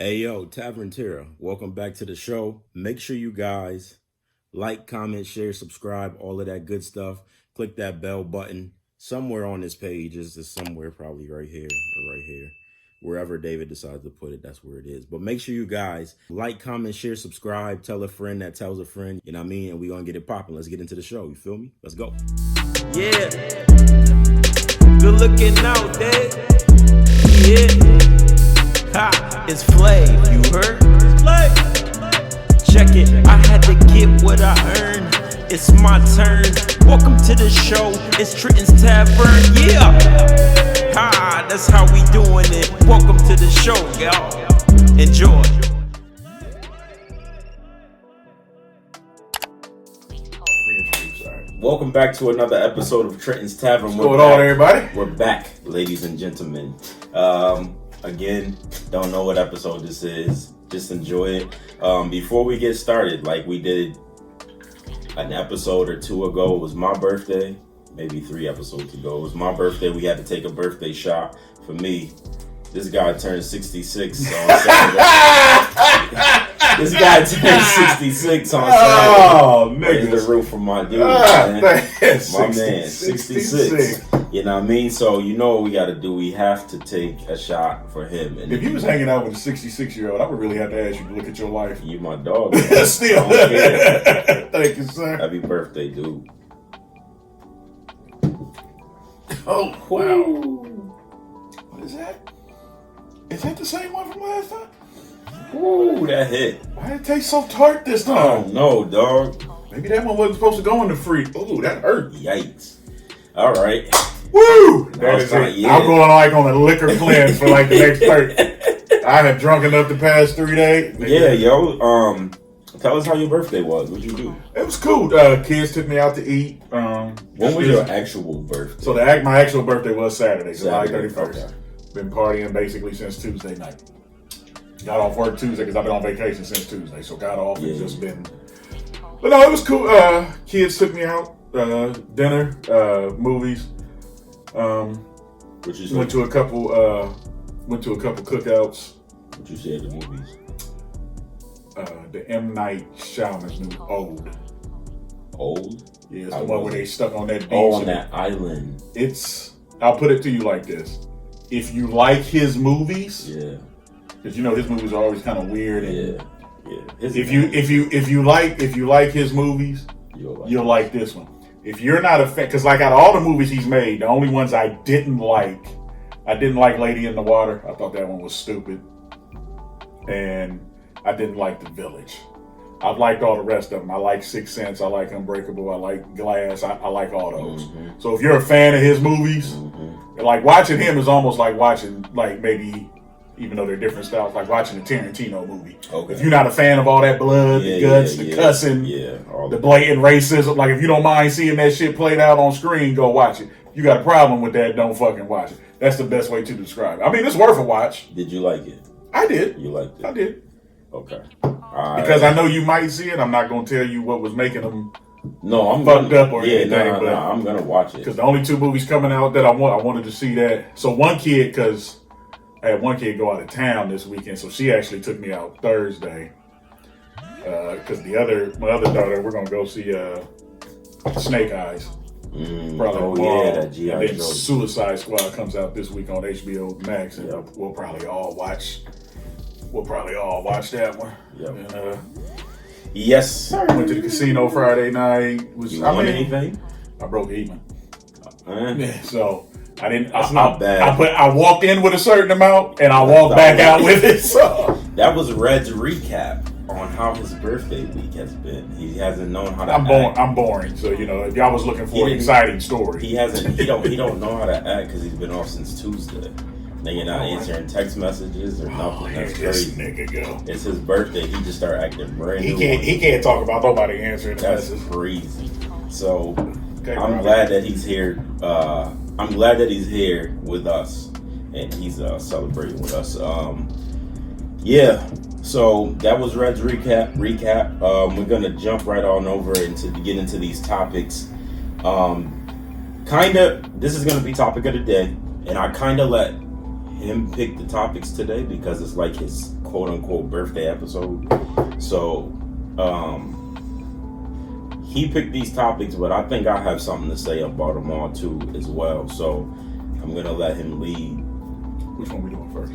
Hey yo, Tavern Terra, welcome back to the show. Make sure you guys like, comment, share, subscribe, all of that good stuff. Click that bell button somewhere on this page. Is somewhere probably right here or right here. Wherever David decides to put it, that's where it is. But make sure you guys like, comment, share, subscribe, tell a friend that tells a friend, you know what I mean? And we're going to get it popping. Let's get into the show. You feel me? Let's go. Yeah. Good looking out, Dad. Yeah. Ha, it's Flav, you heard? It's Flav. Check it, I had to get what I earned. It's my turn. Welcome to the show. It's Trenton's Tavern. Yeah. Ha, that's how we doing it. Welcome to the show, y'all. Enjoy. Welcome back to another episode of Trenton's Tavern. What's going on, everybody? We're back, ladies and gentlemen. Again, don't know what episode this is. Just enjoy it. Before we get started, like we did an episode or two ago, it was my birthday. Maybe 3 episodes ago. It was my birthday. We had to take a birthday shot. For me, this guy turned 66 on Saturday. This guy turned 66 on Saturday. Oh, Raise the roof for my dude, man. My man, 66. You know what I mean? So you know what we got to do. We have to take a shot for him. And if you was hanging out with a 66-year-old, I would really have to ask you to look at your life. You my dog. Still. Thank you, sir. Happy birthday, dude. Oh, wow. What is that? Is that the same one from last time? Ooh, that hit. Why did it taste so tart this Oh, time? no, dog. Maybe that one wasn't supposed to go in the fridge. Ooh, that hurt. Yikes. All right. Woo! That is kinda, it. yeah. I'm going like on a liquor cleanse for like the next 30. I have drunk enough the past 3 days. Yeah, yo. Tell us how your birthday was. What'd you do? It was cool. Kids took me out to eat. When was your actual birthday? So my actual birthday was Saturday, July Saturday, 31st. okay. Been partying basically since Tuesday night. Got off work Tuesday because I've been on vacation since Tuesday. So got off and just been. But no, it was cool. Kids took me out, dinner, movies. What you Went to a couple cookouts. What you say at the movies? The M. Night Shyamalan's new Old. Old? Yeah, it's the one where they stuck on that beach. Oh, on that island. I'll put it to you like this. If you like his movies, Yeah. because you know his movies are always kind of weird. And Yeah. If you like his movies, you'll like this one. If you're not a fan, because like out of all the movies he's made, the only ones I didn't like Lady in the Water. I thought that one was stupid, and I didn't like The Village. I've liked all the rest of them. I like Sixth Sense. I like Unbreakable. I like Glass. I like all those. Mm-hmm. So if you're a fan of his movies, like watching him is almost like watching like maybe. Even though they're different styles, like watching a Tarantino movie. Okay. If you're not a fan of all that blood, the guts, the cussing, the blatant racism, like if you don't mind seeing that shit played out on screen, go watch it. If you got a problem with that, don't fucking watch it. That's the best way to describe it. I mean, it's worth a watch. Did you like it? I did. You liked it? I did. Okay. Because I know you might see it. I'm not going to tell you what was making them I'm fucked up or anything. I'm going to watch it. Because the only 2 movies coming out that I wanted to see that. So one kid, because I had one kid go out of town this weekend, so she actually took me out Thursday. Because my other daughter, we're gonna go see Snake Eyes. Probably tomorrow. That G.I. And then Joe. Suicide Squad comes out this week on HBO Max, and we'll probably all watch. We'll probably all watch that one. Yep. And, yes, sir. Went to the casino Friday night. You won anything? I broke even. Yeah, so. I didn't. That's not bad. I walked in with a certain amount, and I walked back out with it. So that was Red's recap on how his birthday week has been. He hasn't known how to. I'm boring. So you know, if y'all was looking for an exciting story, he hasn't. He don't know how to act because he's been off since Tuesday. Now you're not answering text messages or nothing. That's crazy. Nigga go. It's his birthday. He just started acting brand new. He can't talk about nobody answering the messages. That's crazy. So I'm glad that he's here. I'm glad that he's here with us and he's celebrating with us. So that was Red's recap. We're gonna jump right on over to get into these topics. This is gonna be topic of the day, and I kind of let him pick the topics today because it's like his quote unquote birthday episode. So he picked these topics, but I think I have something to say about them all too as well. So I'm gonna let him lead. Which one we doing first?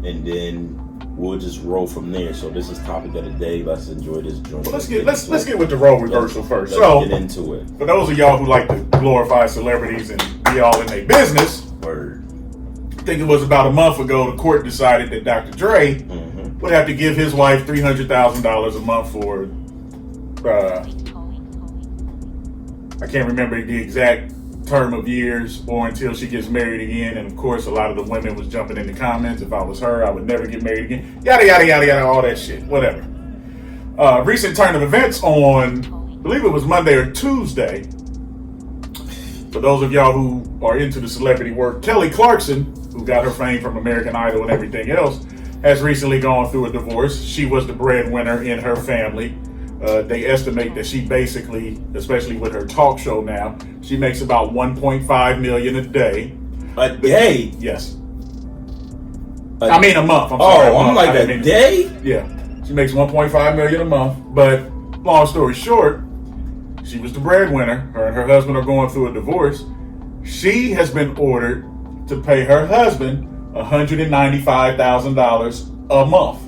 And then we'll just roll from there. So this is topic of the day. Let's enjoy this joint. Well, let's get with the role reversal first. Let's So get into it. For those of y'all who like to glorify celebrities and be all in their business, Word. I think it was about a month ago, the court decided that Dr. Dre would have to give his wife $300,000 a month for, I can't remember the exact term of years, or until she gets married again. And of course, a lot of the women was jumping in the comments. If I was her, I would never get married again. Yada, yada, yada, yada, all that shit. Whatever. Recent turn of events on, I believe it was Monday or Tuesday. For those of y'all who are into the celebrity work, Kelly Clarkson, who got her fame from American Idol and everything else, has recently gone through a divorce. She was the breadwinner in her family. They estimate that she basically, especially with her talk show now, she makes about $1.5 million a day. A day? Yes. I mean a month. I'm like a day? Yeah. She makes $1.5 million a month. But long story short, she was the breadwinner. Her and her husband are going through a divorce. She has been ordered to pay her husband $195,000 a month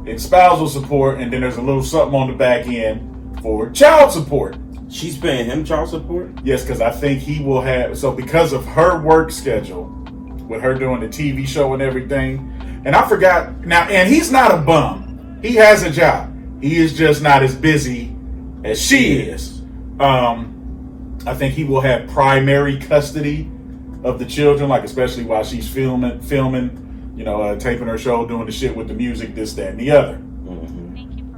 in spousal support, and then there's a little something on the back end for child support. She's paying him child support? Yes, because I think he will have, so because of her work schedule, with her doing the TV show and everything, and I forgot, now, and he's not a bum. He has a job. He is just not as busy as she is. I think he will have primary custody of the children, like especially while she's filming, taping her show, doing the shit with the music, this, that, and the other.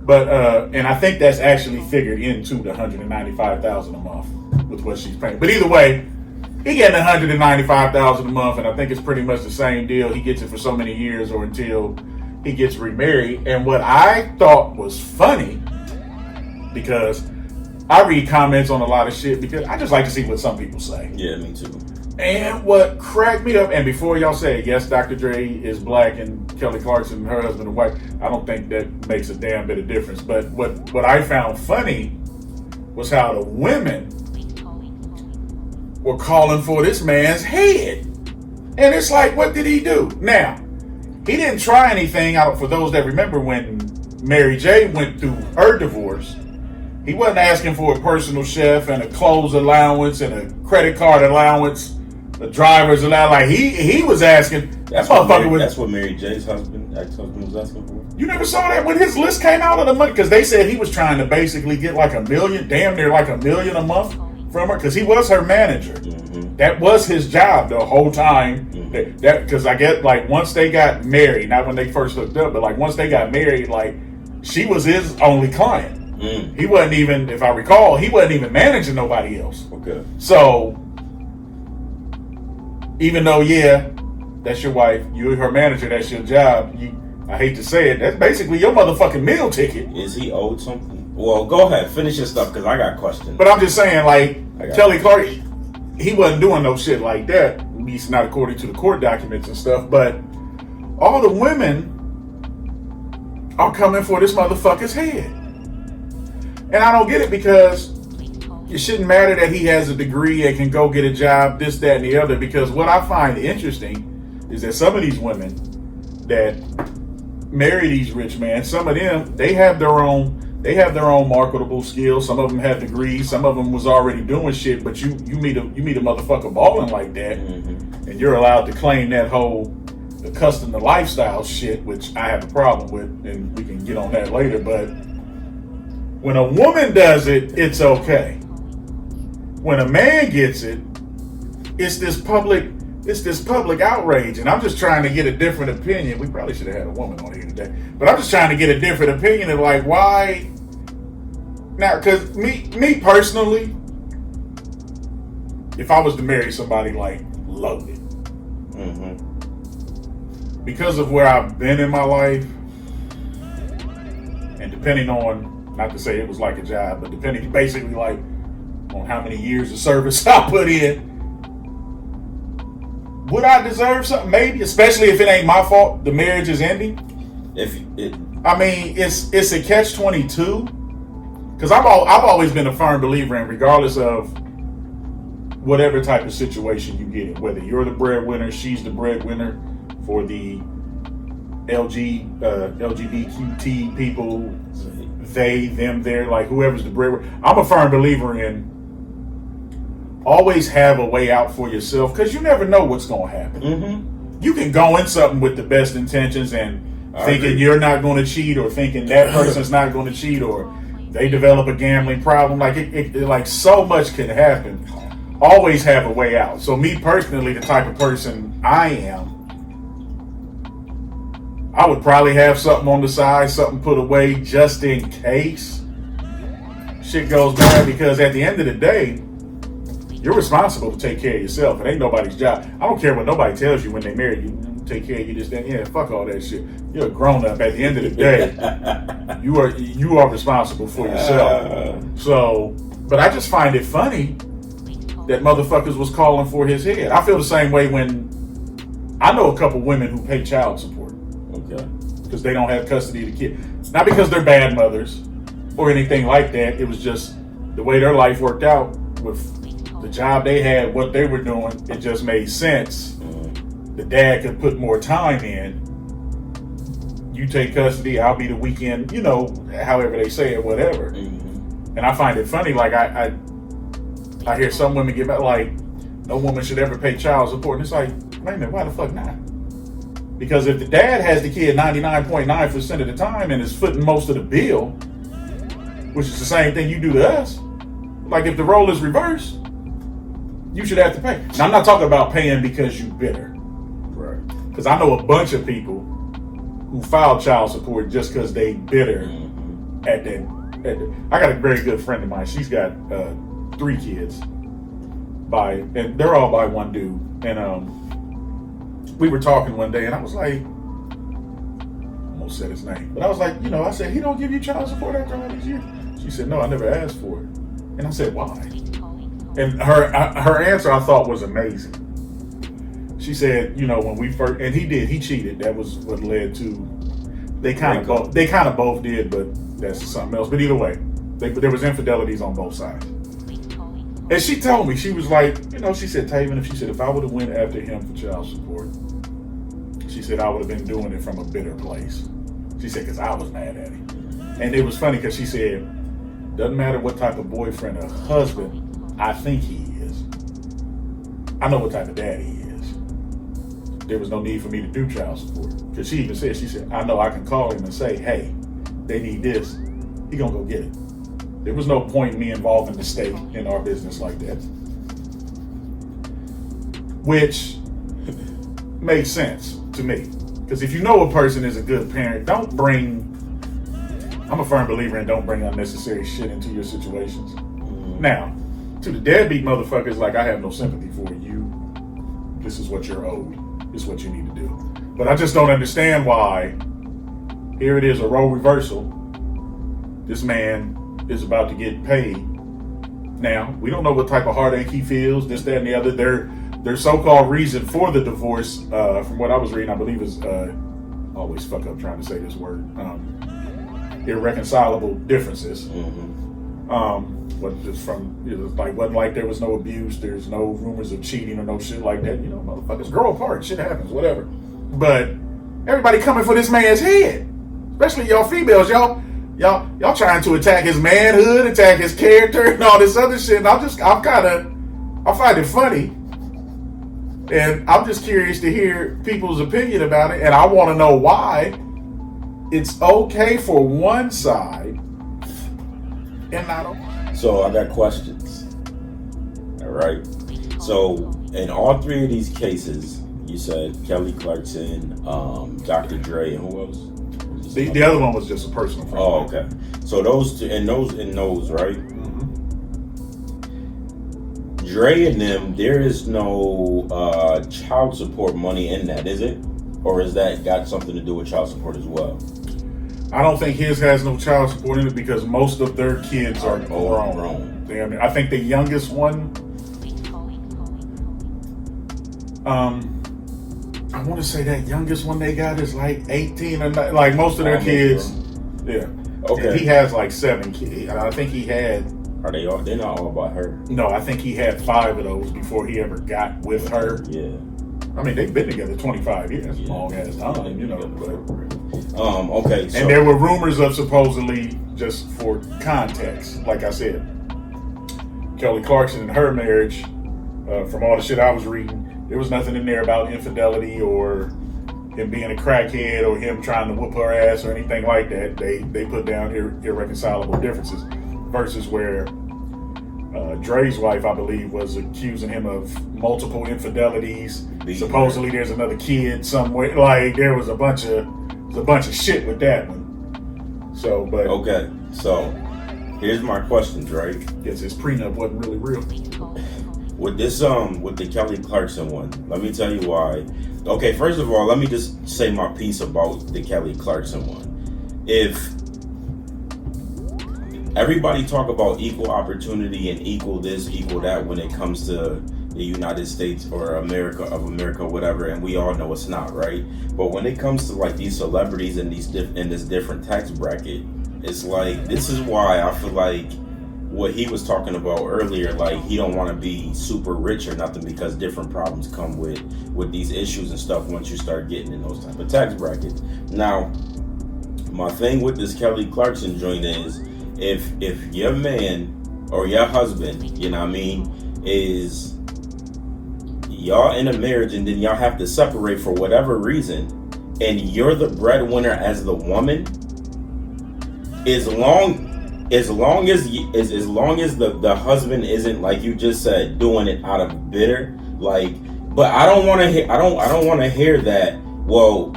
But and I think that's actually figured into the $195,000 a month with what she's paying. But either way, he getting $195,000 a month, and I think it's pretty much the same deal. He gets it for so many years or until he gets remarried. And what I thought was funny, because I read comments on a lot of shit because I just like to see what some people say. Yeah, me too. And what cracked me up, and before y'all say, yes, Dr. Dre is black and Kelly Clarkson, her husband, are white, I don't think that makes a damn bit of difference. But what I found funny was how the women were calling for this man's head. And it's like, what did he do? Now, he didn't try anything out. For those that remember when Mary J went through her divorce, he wasn't asking for a personal chef and a clothes allowance and a credit card allowance, a driver's allowance. Like he was asking. That's what Mary J's ex-husband was asking for. You never saw that when his list came out of the money? Because they said he was trying to basically get like $1 million, damn near like $1 million a month from her, because he was her manager. That was his job the whole time. That because I get like once they got married, not when they first hooked up, but like once they got married, like she was his only client. He wasn't even, if I recall, he wasn't even managing nobody else. Okay. So, even though, yeah, that's your wife, you're her manager, that's your job, I hate to say it, that's basically your motherfucking meal ticket. Is he owed something? Well, go ahead, finish your stuff, because I got questions. But I'm just saying, like, Kelly Clark, he wasn't doing no shit like that, at least not according to the court documents and stuff, but all the women are coming for this motherfucker's head. And I don't get it, because it shouldn't matter that he has a degree and can go get a job, this, that, and the other. Because what I find interesting is that some of these women that marry these rich men, some of them, they have their own marketable skills. Some of them have degrees. Some of them was already doing shit. But you meet a motherfucker balling like that, and you're allowed to claim that whole the custom, the lifestyle shit, which I have a problem with, and we can get on that later. But when a woman does it, it's okay. When a man gets it, it's this public outrage. And I'm just trying to get a different opinion. We probably should have had a woman on here today. But I'm just trying to get a different opinion of like, why? Now, because me personally, if I was to marry somebody like loaded, because of where I've been in my life, and depending on, not to say it was like a job, but depending basically like on how many years of service I put in, would I deserve something? Maybe, especially if it ain't my fault. The marriage is ending. I mean, it's a catch-22. Because I've always been a firm believer in, regardless of whatever type of situation you get in, whether you're the breadwinner, she's the breadwinner, for the LGBTQT people, they, them, their, like whoever's the breadwinner. I'm a firm believer in always have a way out for yourself, because you never know what's going to happen. Mm-hmm. You can go in something with the best intentions and thinking you're not going to cheat, or thinking that person's not going to cheat, or they develop a gambling problem. Like it like so much can happen. Always have a way out. So me personally, the type of person I am, I would probably have something on the side, something put away just in case shit goes bad, because at the end of the day, you're responsible to take care of yourself. It ain't nobody's job. I don't care what nobody tells you when they marry you. Take care of you, this, that, yeah, fuck all that shit. You're a grown up. At the end of the day, you are responsible for yourself. So, but I just find it funny that motherfuckers was calling for his head. I feel the same way when I know a couple women who pay child support. Okay. Because they don't have custody of the kid. Not because they're bad mothers or anything like that. It was just the way their life worked out with the job they had, what they were doing. It just made sense. The dad could put more time in. You take custody, I'll be the weekend, however they say it, whatever. Mm-hmm. And I find it funny, like I hear some women get back like, no woman should ever pay child support. And it's like, wait a minute, why the fuck not? Because if the dad has the kid 99.9% of the time and is footing most of the bill, which is the same thing you do to us, like if the role is reversed, you should have to pay. Now, I'm not talking about paying because you bitter. Right. Because I know a bunch of people who filed child support just because they bitter at that. I got a very good friend of mine. She's got 3 kids and they're all by one dude. And we were talking one day and I was like, I almost said his name, but I was like, I said, he don't give you child support after all these years? She said, no, I never asked for it. And I said, why? And her answer I thought was amazing. She said, when we first, and he cheated. That was what led to, they kind of both did, but that's something else. But either way, there was infidelities on both sides. And she told me, she was like, she said, Taven, if I would have went after him for child support, she said, I would have been doing it from a bitter place. She said, because I was mad at him. And it was funny because she said, doesn't matter what type of boyfriend or husband I think he is, I know what type of dad he is. There was no need for me to do child support. Because she even said, I know I can call him and say, hey, they need this. He gonna go get it. There was no point in me involving the state in our business like that. Which makes sense to me. Because if you know a person is a good parent, I'm a firm believer in don't bring unnecessary shit into your situations. Now, to the deadbeat motherfuckers, like, I have no sympathy for you. This is what you're owed. This is what you need to do. But I just don't understand why, here it is, a role reversal. This man is about to get paid. Now, we don't know what type of heartache he feels, this, that, and the other. Their so-called reason for the divorce, from what I was reading, I believe is, always fuck up trying to say this word, irreconcilable differences. But just wasn't like there was no abuse, there's no rumors of cheating or no shit like that. Motherfuckers grow apart, shit happens, whatever. But everybody coming for this man's head, especially y'all females, y'all trying to attack his manhood, attack his character, and all this other shit. And I find it funny, and I'm just curious to hear people's opinion about it, and I want to know why it's okay for one side and not okay. So I got questions. All right. So in all 3 of these cases, you said Kelly Clarkson, Dr. Dre, and who else? The other one was just a personal friend. Oh, okay. So those two, and those, right? Mm-hmm. Dre and them, there is no child support money in that, is it? Or is that got something to do with child support as well? I don't think his has no child support in it because most of their kids are grown. I think the youngest one, I want to say that youngest one they got is like 18 or not, like most of their kids. Yeah. Okay. And he has like 7 kids. I think he had. Are they all? They're not all about her. No, I think he had 5 of those before he ever got with her. Yeah. I mean, they've been together 25 years, long ass time, you know. Okay. So. And there were rumors of supposedly, just for context, like I said, Kelly Clarkson and her marriage. From all the shit I was reading, there was nothing in there about infidelity or him being a crackhead or him trying to whoop her ass or anything like that. They put down irreconcilable differences. Versus where Dre's wife, I believe, was accusing him of multiple infidelities. Supposedly, there's another kid somewhere. Like there was a bunch of shit with that one. So, but okay. So, here's my question, Drake. Guess his prenup wasn't really real. With this, with the Kelly Clarkson one, let me tell you why. Okay, first of all, let me just say my piece about the Kelly Clarkson one. If everybody talk about equal opportunity and equal this, equal that when it comes to the United States or America, whatever, and we all know it's not, right? But when it comes to like these celebrities and in this different tax bracket, it's like, this is why I feel like what he was talking about earlier, like he don't want to be super rich or nothing because different problems come with these issues and stuff once you start getting in those type of tax brackets. Now, my thing with this Kelly Clarkson joint is, if your man or your husband, you know what I mean, is y'all in a marriage and then y'all have to separate for whatever reason, and you're the breadwinner as the woman, as long as the husband isn't, like you just said, doing it out of bitter, like, but I don't want to hear that, well,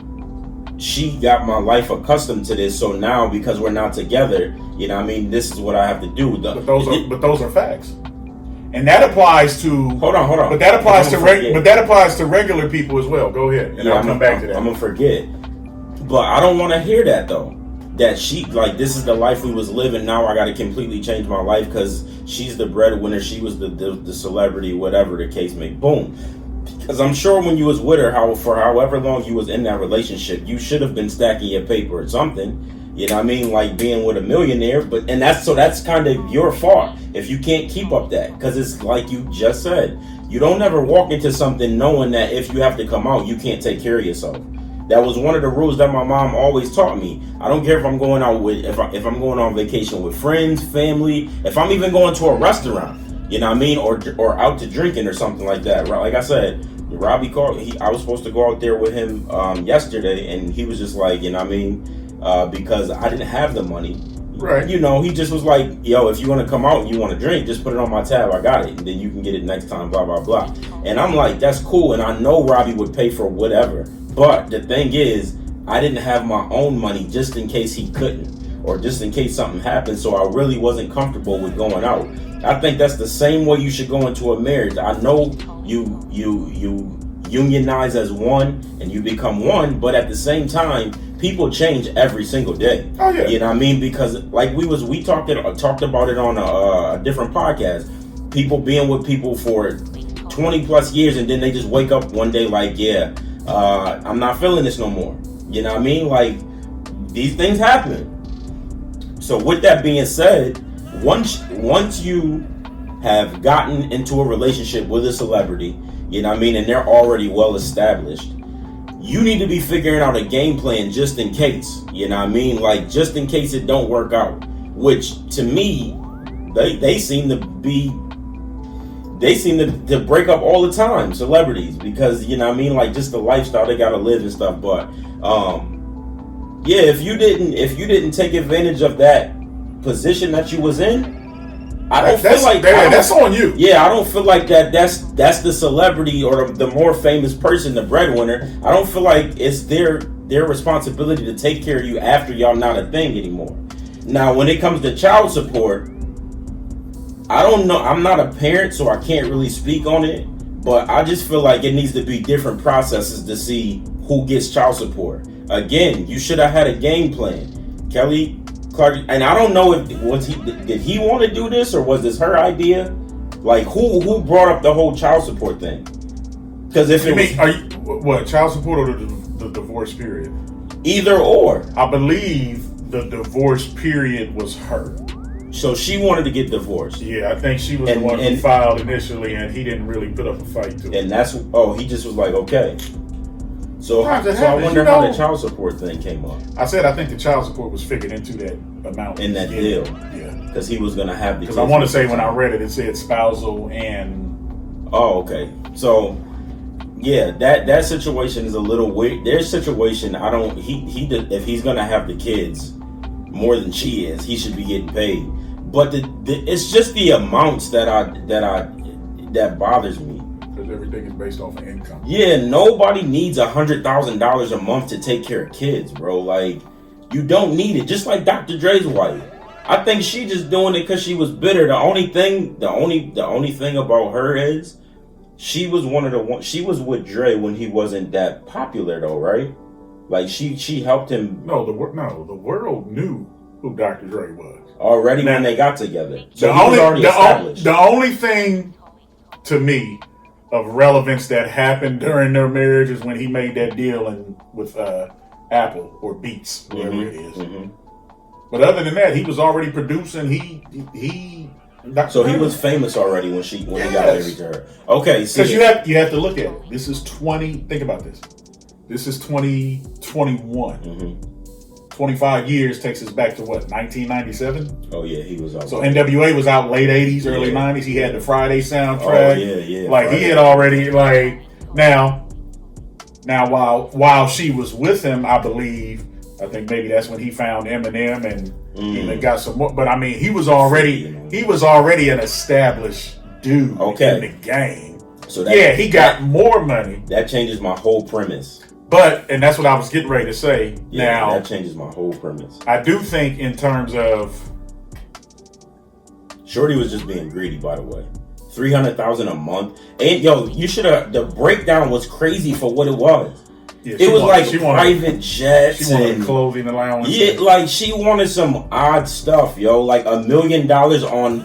she got my life accustomed to this, so now because we're not together, you know what I mean, this is what I have to do. But those are facts. And that applies to Hold on. But that applies to regular people as well. Go ahead. And I'll come back to that. I'm gonna forget. But I don't want to hear that though. That she, like, this is the life we was living, now I got to completely change my life because she's the breadwinner, she was the celebrity, whatever the case may be. Boom. Because I'm sure when you was with her, for however long you was in that relationship, you should have been stacking your paper or something. You know what I mean? Like being with a millionaire. And that's kind of your fault if you can't keep up that. Because it's like you just said, you don't ever walk into something knowing that if you have to come out, you can't take care of yourself. That was one of the rules that my mom always taught me. I don't care if I'm going out if I'm going on vacation with friends, family, if I'm even going to a restaurant, you know what I mean, or out to drinking or something like that. Right? Like I said, Robbie called. I was supposed to go out there with him yesterday, and he was just like, you know what I mean, because I didn't have the money. Right. You know, he just was like, yo, if you want to come out and you want to drink, just put it on my tab. I got it. And then you can get it next time, blah, blah, blah. And I'm like, that's cool. And I know Robbie would pay for whatever. But the thing is, I didn't have my own money just in case he couldn't, or just in case something happened. So I really wasn't comfortable with going out. I think that's the same way you should go into a marriage. I know you unionize as one and you become one, but at the same time, people change every single day. Oh yeah. You know what I mean? Because like we talked about it on a different podcast. People being with people for 20 plus years and then they just wake up one day like, yeah, I'm not feeling this no more. You know what I mean? Like, these things happen. So with that being said, once you have gotten into a relationship with a celebrity, you know what I mean, and they're already well established, you need to be figuring out a game plan just in case. You know what I mean? Like, just in case it don't work out. Which, to me, they seem to break up all the time, celebrities, because, you know what I mean, like, just the lifestyle they gotta live and stuff. But yeah, if you didn't take advantage of that position that you was in, that's on you. Yeah, I don't feel like that's the celebrity or the more famous person, the breadwinner. I don't feel like it's their responsibility to take care of you after y'all not a thing anymore. Now, when it comes to child support, I don't know. I'm not a parent, so I can't really speak on it. But I just feel like it needs to be different processes to see who gets child support. Again, you should have had a game plan. Kelly Clark, and I don't know if did he want to do this or was this her idea? Like, who brought up the whole child support thing? Because if What, child support or the divorce period? Either or. I believe the divorce period was her. So she wanted to get divorced. Yeah, I think she was the one who filed initially, and he didn't really put up a fight to it. And that's, he just was like, okay. So I wonder how the child support thing came up. I think the child support was figured into that amount. In that deal. Yeah. Because he was going to have the kids. Because I want to say when I read it, it said spousal and... Oh, okay. So, yeah, that situation is a little weird. Their situation, if he's going to have the kids more than she is, he should be getting paid. But it's just the amounts that bothers me. Because everything is based off of income. Yeah, nobody needs $100,000 a month to take care of kids, bro. Like, you don't need it. Just like Dr. Dre's wife. I think she just doing it because she was bitter. The only thing about her is she was she was with Dre when he wasn't that popular though, right? Like she helped him. No, the world knew who Dr. Dre was already when they got together. So the only thing to me of relevance that happened during their marriage is when he made that deal with Apple or Beats, whatever it is. Mm-hmm. But other than that, he was already producing. So he was famous already when he got married to her. Okay, because you have to look at it. This is 20. Think about this. This is 2021. Mm-hmm. 25 years takes us back to what, 1997? Oh yeah, he was out. So NWA was out late 80s, early 90s. He had the Friday soundtrack. Oh yeah. Like Friday. He had already now while she was with him, I think maybe that's when he found Eminem and even got some more. But I mean, he was already an established dude in the game. So he got more money. That changes my whole premise. And that's what I was getting ready to say. Yeah, now that changes my whole premise. I do think in terms of Shorty was just being greedy, by the way. $300,000 a month, and you should have. The breakdown was crazy for what it was. Yeah, it was like private jets. She wanted clothing allowance. Yeah, like she wanted some odd stuff, like $1 million on.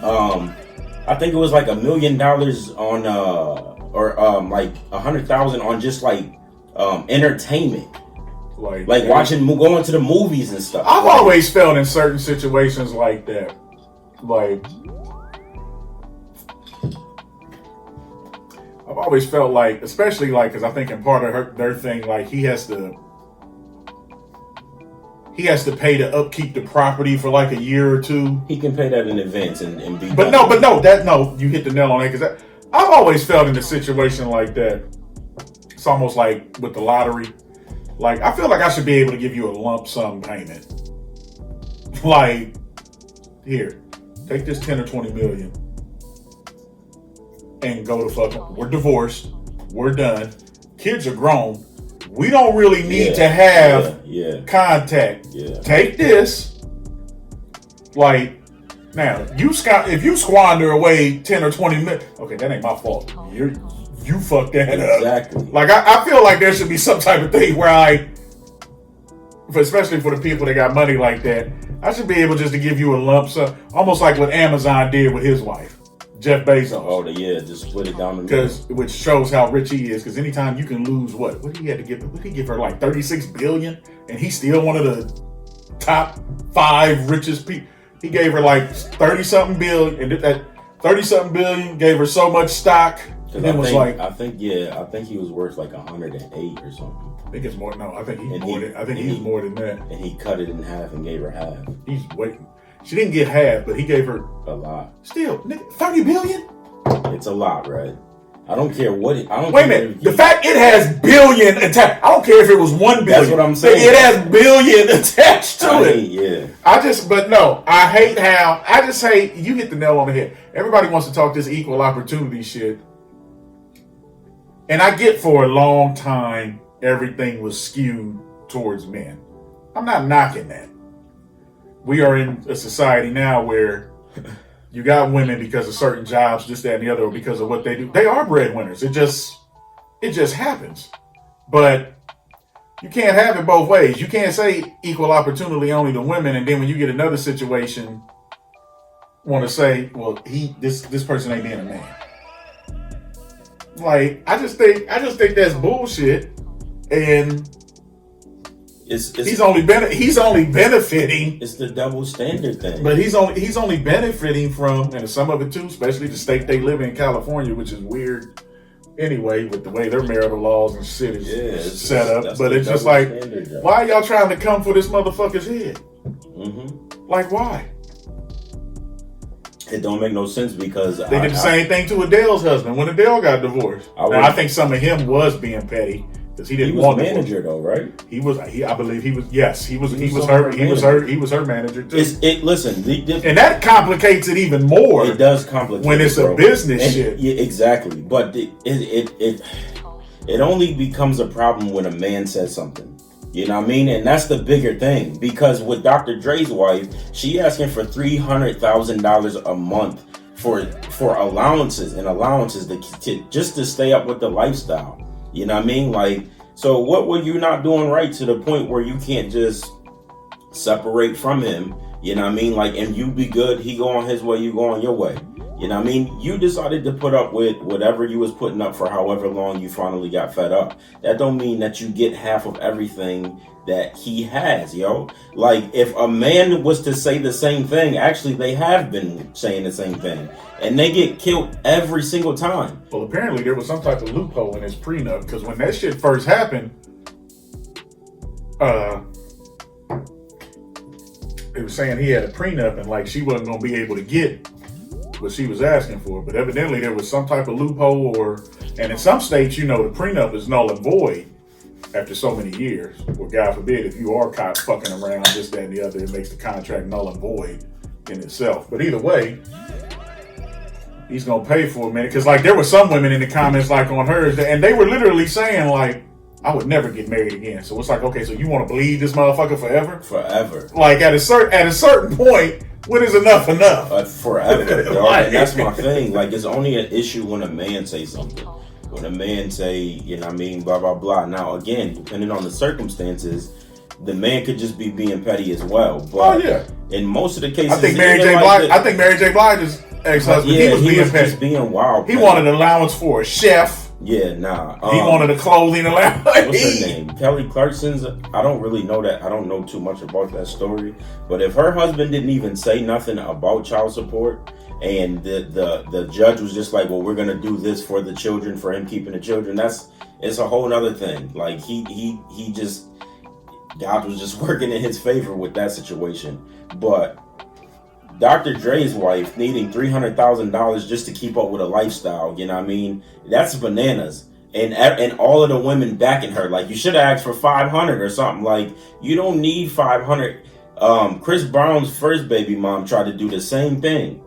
I think it was like $1 million on, like 100,000 on just like entertainment, like going to the movies and stuff. I've always felt in certain situations like that, like. I've always felt like, especially like, because I think in part of their thing, like he has to pay to upkeep the property for like a year or two. He can pay that in advance and be. But you hit the nail on it, because I've always felt in a situation like that. It's almost like with the lottery. Like I feel like I should be able to give you a lump sum payment. Like, here, take this 10 or 20 million. And go to fucking. We're divorced. We're done. Kids are grown. We don't really need to have contact. Yeah. Take this. Like, now if you squander away 10 or 20 minutes, okay, that ain't my fault. You fucked that up. Exactly. Like I feel like there should be some type of thing where especially for the people that got money like that, I should be able just to give you a lump sum, almost like what Amazon did with his wife. Jeff Bezos. Oh, just split it down the middle. Which shows how rich he is. Because anytime you can lose what did he have to give? What did he give her? Like $36 billion, and he's still one of the top 5 richest people. He gave her like 30-something billion, and that 30-something billion gave her so much stock. And it was I think he was worth like 108 or something. I think it's more. No, I think he's more. He's more than that. And he cut it in half and gave her half. He's waiting. She didn't get half, but he gave her a lot. Still, nigga, $30 billion? It's a lot, right? I don't care what it. I don't. Wait a minute. The fact it has billion attached. I don't care if it was 1 billion. That's what I'm saying. It has billion attached to it. Yeah. I hate how. I just say you hit the nail on the head. Everybody wants to talk this equal opportunity shit, and I get for a long time everything was skewed towards men. I'm not knocking that. We are in a society now where you got women because of certain jobs, this, that, and the other, or because of what they do. They are breadwinners. It just happens. But you can't have it both ways. You can't say equal opportunity only to women, and then when you get another situation, want to say, well, this person ain't being a man. Like, I just think that's bullshit, and he's only benefiting. It's the double standard thing. But he's only benefiting from, and some of it too, especially the state they live in, California, which is weird anyway with the way their marital laws and shit is set up. But it's just like, why are y'all trying to come for this motherfucker's head? Mm-hmm. Like, why? It don't make no sense because they did the same thing to Adele's husband when Adele got divorced. I think some of him was being petty because he didn't want the manager though, right? I believe he was. Yes, he was her manager too. And that complicates it even more. It does complicate when it's a business shit. Yeah, exactly. But it only becomes a problem when a man says something. You know what I mean? And that's the bigger thing. Because with Dr. Dre's wife, she asking for $300,000 a month for allowances just to stay up with the lifestyle. You know what I mean? Like, so what were you not doing right to the point where you can't just separate from him? You know what I mean? Like, and you be good, he go on his way, you go on your way. You know what I mean? You decided to put up with whatever you was putting up for however long you finally got fed up. That don't mean that you get half of everything that he has, yo. Like, if a man was to say the same thing, actually they have been saying the same thing. And they get killed every single time. Well, apparently there was some type of loophole in his prenup, because when that shit first happened, they were saying he had a prenup and like she wasn't going to be able to get what she was asking for, but evidently there was some type of loophole, and in some states, you know, the prenup is null and void after so many years. Well, God forbid, if you are caught fucking around, this, that, and the other, it makes the contract null and void in itself. But either way, he's gonna pay for a minute, because like there were some women in the comments like on hers, and they were literally saying like, I would never get married again. So it's like, okay, so you want to bleed this motherfucker forever? Forever. Like at a certain point, when is enough? Forever, dog. Like, and that's my thing. Like, it's only an issue when a man say something. When a man say, you know what I mean, blah, blah, blah. Now, again, depending on the circumstances, the man could just be being petty as well. But in most of the cases, I think Mary J. Blige's ex-husband, he was being petty. Just being wild. He wanted an allowance for a chef. Yeah, nah. He wanted a clothing allowance. What's her name? Kelly Clarkson's. I don't really know that. I don't know too much about that story. But if her husband didn't even say nothing about child support, and the judge was just like, well, we're gonna do this for the children, for him keeping the children, it's a whole other thing. Like he just, God was just working in his favor with that situation. But Dr. Dre's wife needing $300,000 just to keep up with a lifestyle, you know what I mean? That's bananas. And all of the women backing her, like, you should have asked for 500 or something. Like, you don't need 500. Chris Brown's first baby mom tried to do the same thing.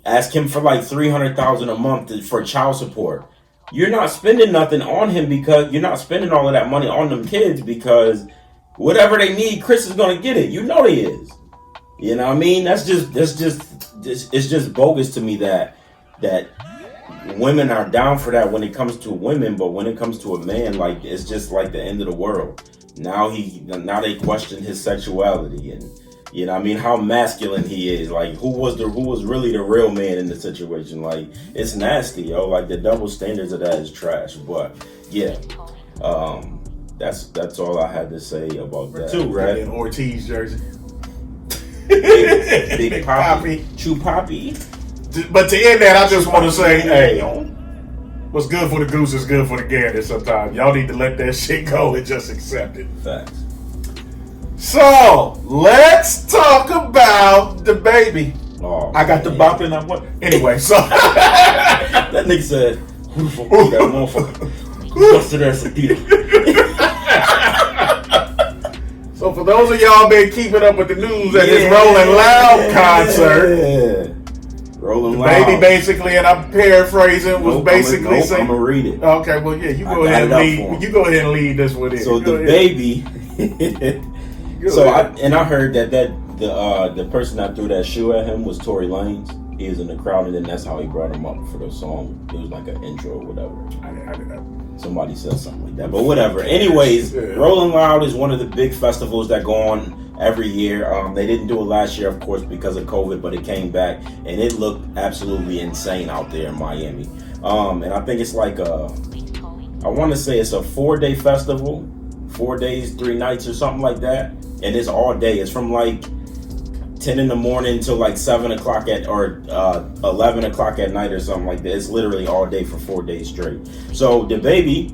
Ask him for like $300,000 a month for child support. You're not spending nothing on him, because you're not spending all of that money on them kids, because whatever they need, Chris is gonna get it. You know he is. You know what I mean? It's just bogus to me that women are down for that when it comes to women, but when it comes to a man, like, it's just like the end of the world. Now they question his sexuality, and you know what I mean, how masculine he is. Like, who was really the real man in the situation? Like, it's nasty, yo. Like, the double standards of that is trash. But yeah, that's all I had to say about that. Two, right? In Ortiz jersey. Big Poppy. Chew Poppy. But to end that, I just want to say, hey, what's good for the goose is good for the gander sometimes. Y'all need to let that shit go and just accept it. Facts. So, let's talk about the baby. Oh, I got the bop and I'm what? Anyway, so. That nigga said, who the fuck is that motherfucker? Busted ass Adidas. So for those of y'all been keeping up with the news at this Rolling Loud concert, Rolling Loud, baby basically, and I'm paraphrasing, was basically saying, I'm gonna read it. Okay, well yeah, you go ahead and lead this one in. So the baby. I heard that the person that threw that shoe at him was Tory Lanez. He was in the crowd, and then that's how he brought him up for the song. It was like an intro or whatever. I did that. Somebody said something like that, but whatever. Anyways, Rolling Loud is one of the big festivals that go on every year. They didn't do it last year, of course, because of COVID, but it came back, and it looked absolutely insane out there in Miami. And I think it's like I want to say it's a 4-day festival, 4 days, 3 nights or something like that. And it's all day. It's from like 10 in the morning till like 7 o'clock or 11 o'clock at night or something like that. It's literally all day for 4 days straight. So the baby,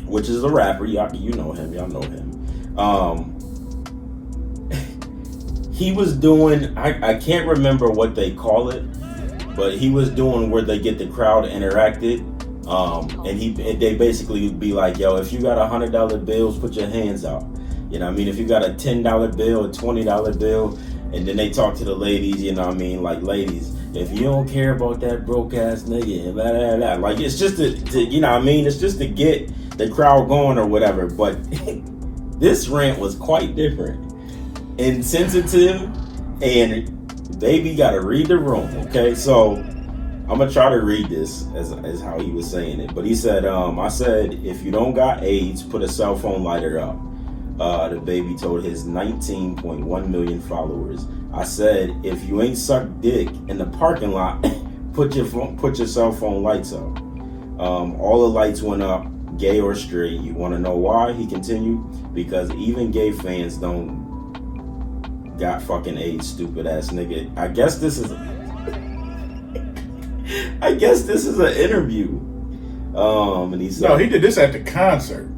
which is a rapper, y'all know him. He was doing, I can't remember what they call it, but he was doing where they get the crowd interacted. And they basically be like, yo, if you got $100 bills, put your hands out. You know what I mean? If you got a $10 bill, a $20 bill, and then they talk to the ladies, you know what I mean? Like, ladies, if you don't care about that broke ass nigga and blah, blah, blah. Like, it's just to you know what I mean? It's just to get the crowd going or whatever. But this rant was quite different. Insensitive, and baby gotta read the room, okay? So I'm gonna try to read this as how he was saying it. But he said, I said, if you don't got AIDS, put a cell phone lighter up. The baby told his 19.1 million followers. I said, if you ain't sucked dick in the parking lot, put your cell phone lights up. All the lights went up, gay or straight. You want to know why? He continued, because even gay fans don't got fucking AIDS, stupid ass nigga. I guess this is an interview. And he said, no, he did this at the concert.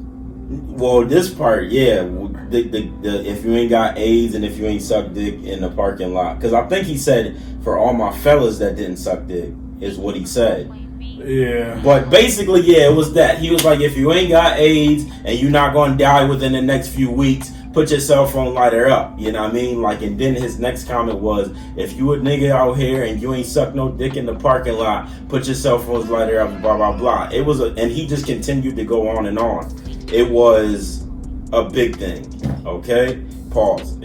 Well, this part, yeah, the if you ain't got AIDS and if you ain't sucked dick in the parking lot, because I think he said for all my fellas that didn't suck dick is what he said. Yeah. But basically, yeah, it was that. He was like, if you ain't got AIDS and you're not gonna die within the next few weeks, put your cell phone lighter up. You know what I mean? Like, and then his next comment was, if you a nigga out here and you ain't suck no dick in the parking lot, put your cell phone's lighter up, blah, blah, blah. It was and he just continued to go on and on. It was a big thing. Okay? Pause.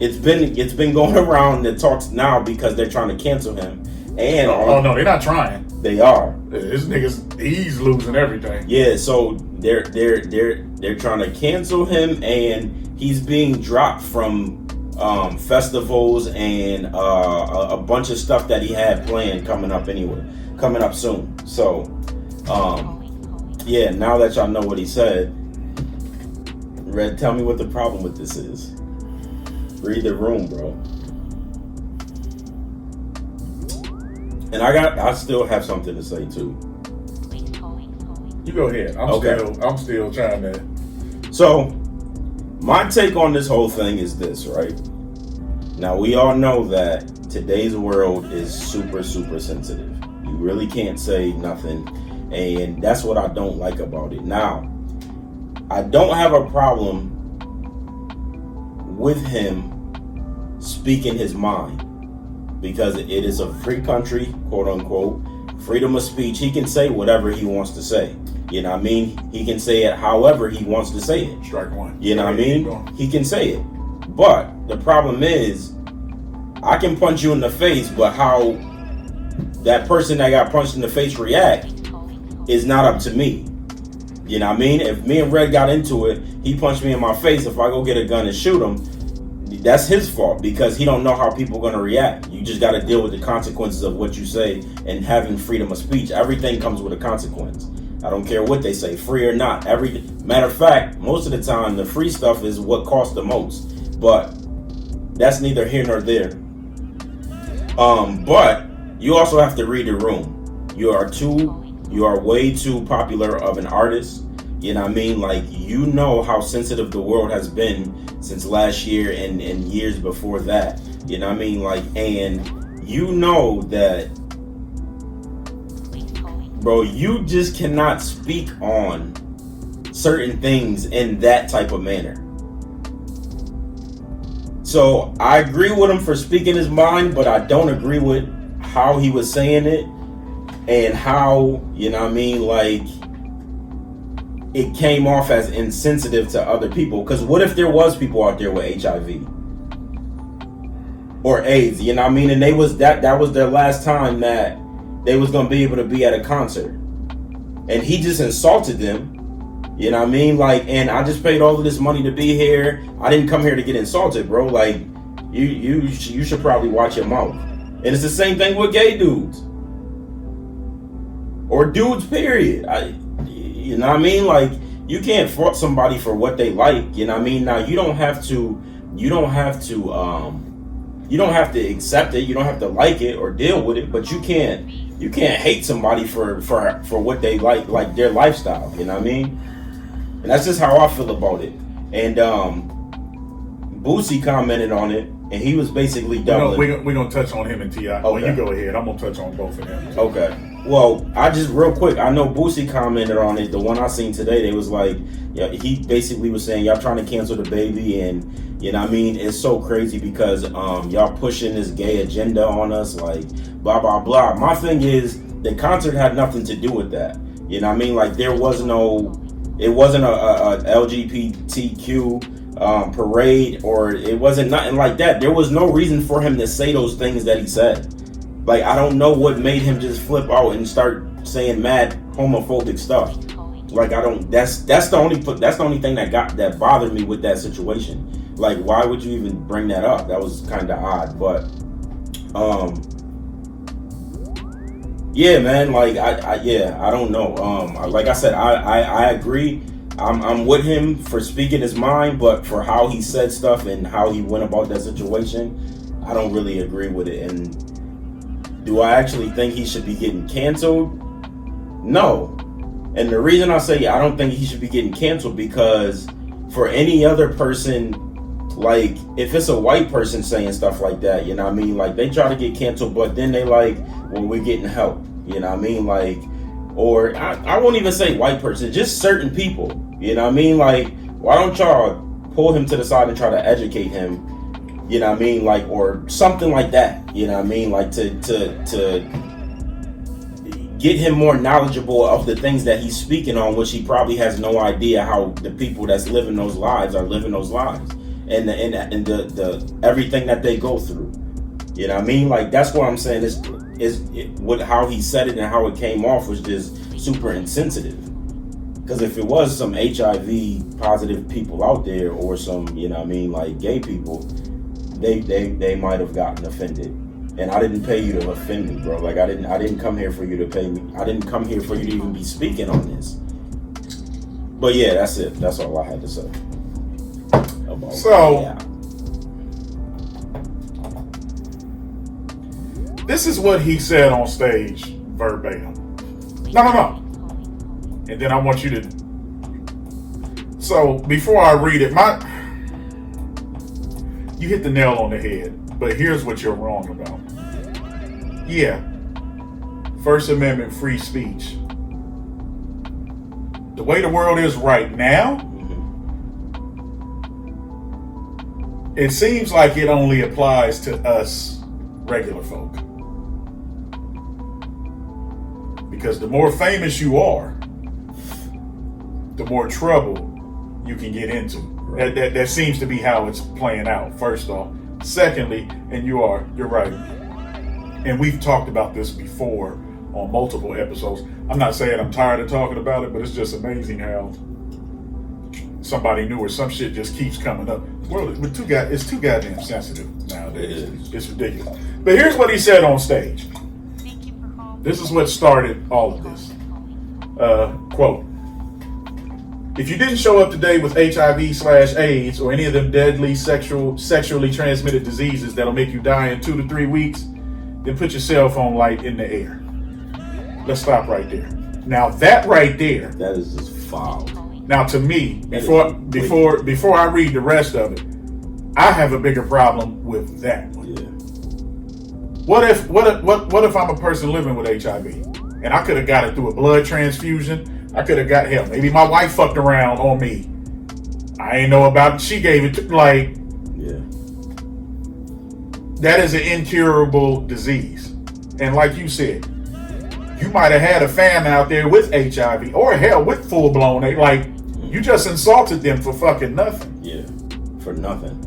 It's been going around the talks now because they're trying to cancel him. And no, they're not trying. They are. This nigga's, he's losing everything. Yeah, so they're trying to cancel him, and he's being dropped from festivals and a bunch of stuff that he had planned coming up soon. So yeah, now that y'all know what he said, Red, tell me what the problem with this is. Read the room, bro. And I still have something to say too. You go ahead. I'm still trying to. So, my take on this whole thing is this, right? Now, we all know that today's world is super, super sensitive. You really can't say nothing, and that's what I don't like about it. Now, I don't have a problem with him speaking his mind, because it is a free country, quote unquote, freedom of speech. He can say whatever he wants to say. You know what I mean? He can say it however he wants to say it. Strike one. You know what I mean? He can say it. But the problem is, I can punch you in the face, but how that person that got punched in the face react is not up to me. You know what I mean? If me and Red got into it, he punched me in my face. If I go get a gun and shoot him, that's his fault, because he don't know how people are going to react. You just got to deal with the consequences of what you say, and having freedom of speech. Everything comes with a consequence. I don't care what they say, free or not. Matter of fact, most of the time, the free stuff is what costs the most. But that's neither here nor there. But you also have to read the room. You are way too popular of an artist. You know what I mean? Like, you know how sensitive the world has been since last year and years before that. You know what I mean? Like, and you know that, bro, you just cannot speak on certain things in that type of manner. So I agree with him for speaking his mind, but I don't agree with how he was saying it and how, you know what I mean, like, it came off as insensitive to other people. Because what if there was people out there with HIV or AIDS, you know what I mean, and they was that was their last time that they was gonna be able to be at a concert, and he just insulted them You know what I mean? Like, and I just paid all of this money to be here. I didn't come here to get insulted, bro. Like, you should probably watch your mouth. And it's the same thing with gay dudes. Or dudes, period. You know what I mean? Like, you can't fault somebody for what they like. You know what I mean? Now, you don't have to accept it. You don't have to like it or deal with it, but you can't hate somebody for what they like their lifestyle. You know what I mean? And that's just how I feel about it. And Boosie commented on it, and he was basically doubling. We're gonna touch on him and T.I. Okay. Well, you go ahead. I'm gonna touch on both of them. Okay. Well, I just real quick, I know Boosie commented on it. The one I seen today, they was like, yeah, he basically was saying y'all trying to cancel the baby, and you know what I mean, it's so crazy because y'all pushing this gay agenda on us, like blah blah blah. My thing is the concert had nothing to do with that. You know what I mean? Like it wasn't a LGBTQ parade, or it wasn't nothing like that. There was no reason for him to say those things that he said. Like, I don't know what made him just flip out and start saying mad homophobic stuff. Like, that's the only thing that bothered me with that situation. Like, why would you even bring that up? That was kind of odd. But yeah, man, like I don't know. Like I said, I agree. I'm with him for speaking his mind, but for how he said stuff and how he went about that situation, I don't really agree with it. And do I actually think he should be getting canceled? No. And the reason I say I don't think he should be getting canceled, because for any other person, like if it's a white person saying stuff like that, you know what I mean? Like they try to get canceled, but then they like, well, we're getting help. You know what I mean? Like, or I won't even say white person, just certain people. You know what I mean? Like, why don't y'all pull him to the side and try to educate him? You know what I mean? Like, or something like that. You know what I mean? Like to get him more knowledgeable of the things that he's speaking on, which he probably has no idea how the people that's living those lives are living those lives, and the everything that they go through. You know what I mean? Like that's what I'm saying how he said it and how it came off was just super insensitive. Because if it was some HIV positive people out there, or some, you know what I mean, like gay people, they might have gotten offended. And I didn't pay you to offend me, bro. Like I didn't come here for you to pay me. I didn't come here for you to even be speaking on this. But yeah, that's it. That's all I had to say about that. This is what he said on stage, verbatim. No. And then I want you to... So, before I read it, you hit the nail on the head. But here's what you're wrong about. Yeah. First Amendment free speech. The way the world is right now, it seems like it only applies to us regular folk. Because the more famous you are, the more trouble you can get into. Right. That seems to be how it's playing out, first off. Secondly, and you're right, and we've talked about this before on multiple episodes. I'm not saying I'm tired of talking about it, but it's just amazing how somebody new or some shit just keeps coming up. Well, it's too goddamn sensitive nowadays. It's ridiculous. But here's what he said on stage. This is what started all of this. Quote, if you didn't show up today with HIV/AIDS or any of them deadly sexually transmitted diseases that'll make you die in 2 to 3 weeks, then put your cell phone light in the air. Let's stop right there. Now that right there, that is just foul. Now to me, before I read the rest of it, I have a bigger problem with that one. Yeah. What if I'm a person living with HIV and I could have got it through a blood transfusion? I could have got help. Maybe my wife fucked around on me. I ain't know about it. She gave it to, like, yeah. That is an incurable disease. And like you said, you might have had a fan out there with HIV or hell with full blown, like you just insulted them for fucking nothing. Yeah, for nothing.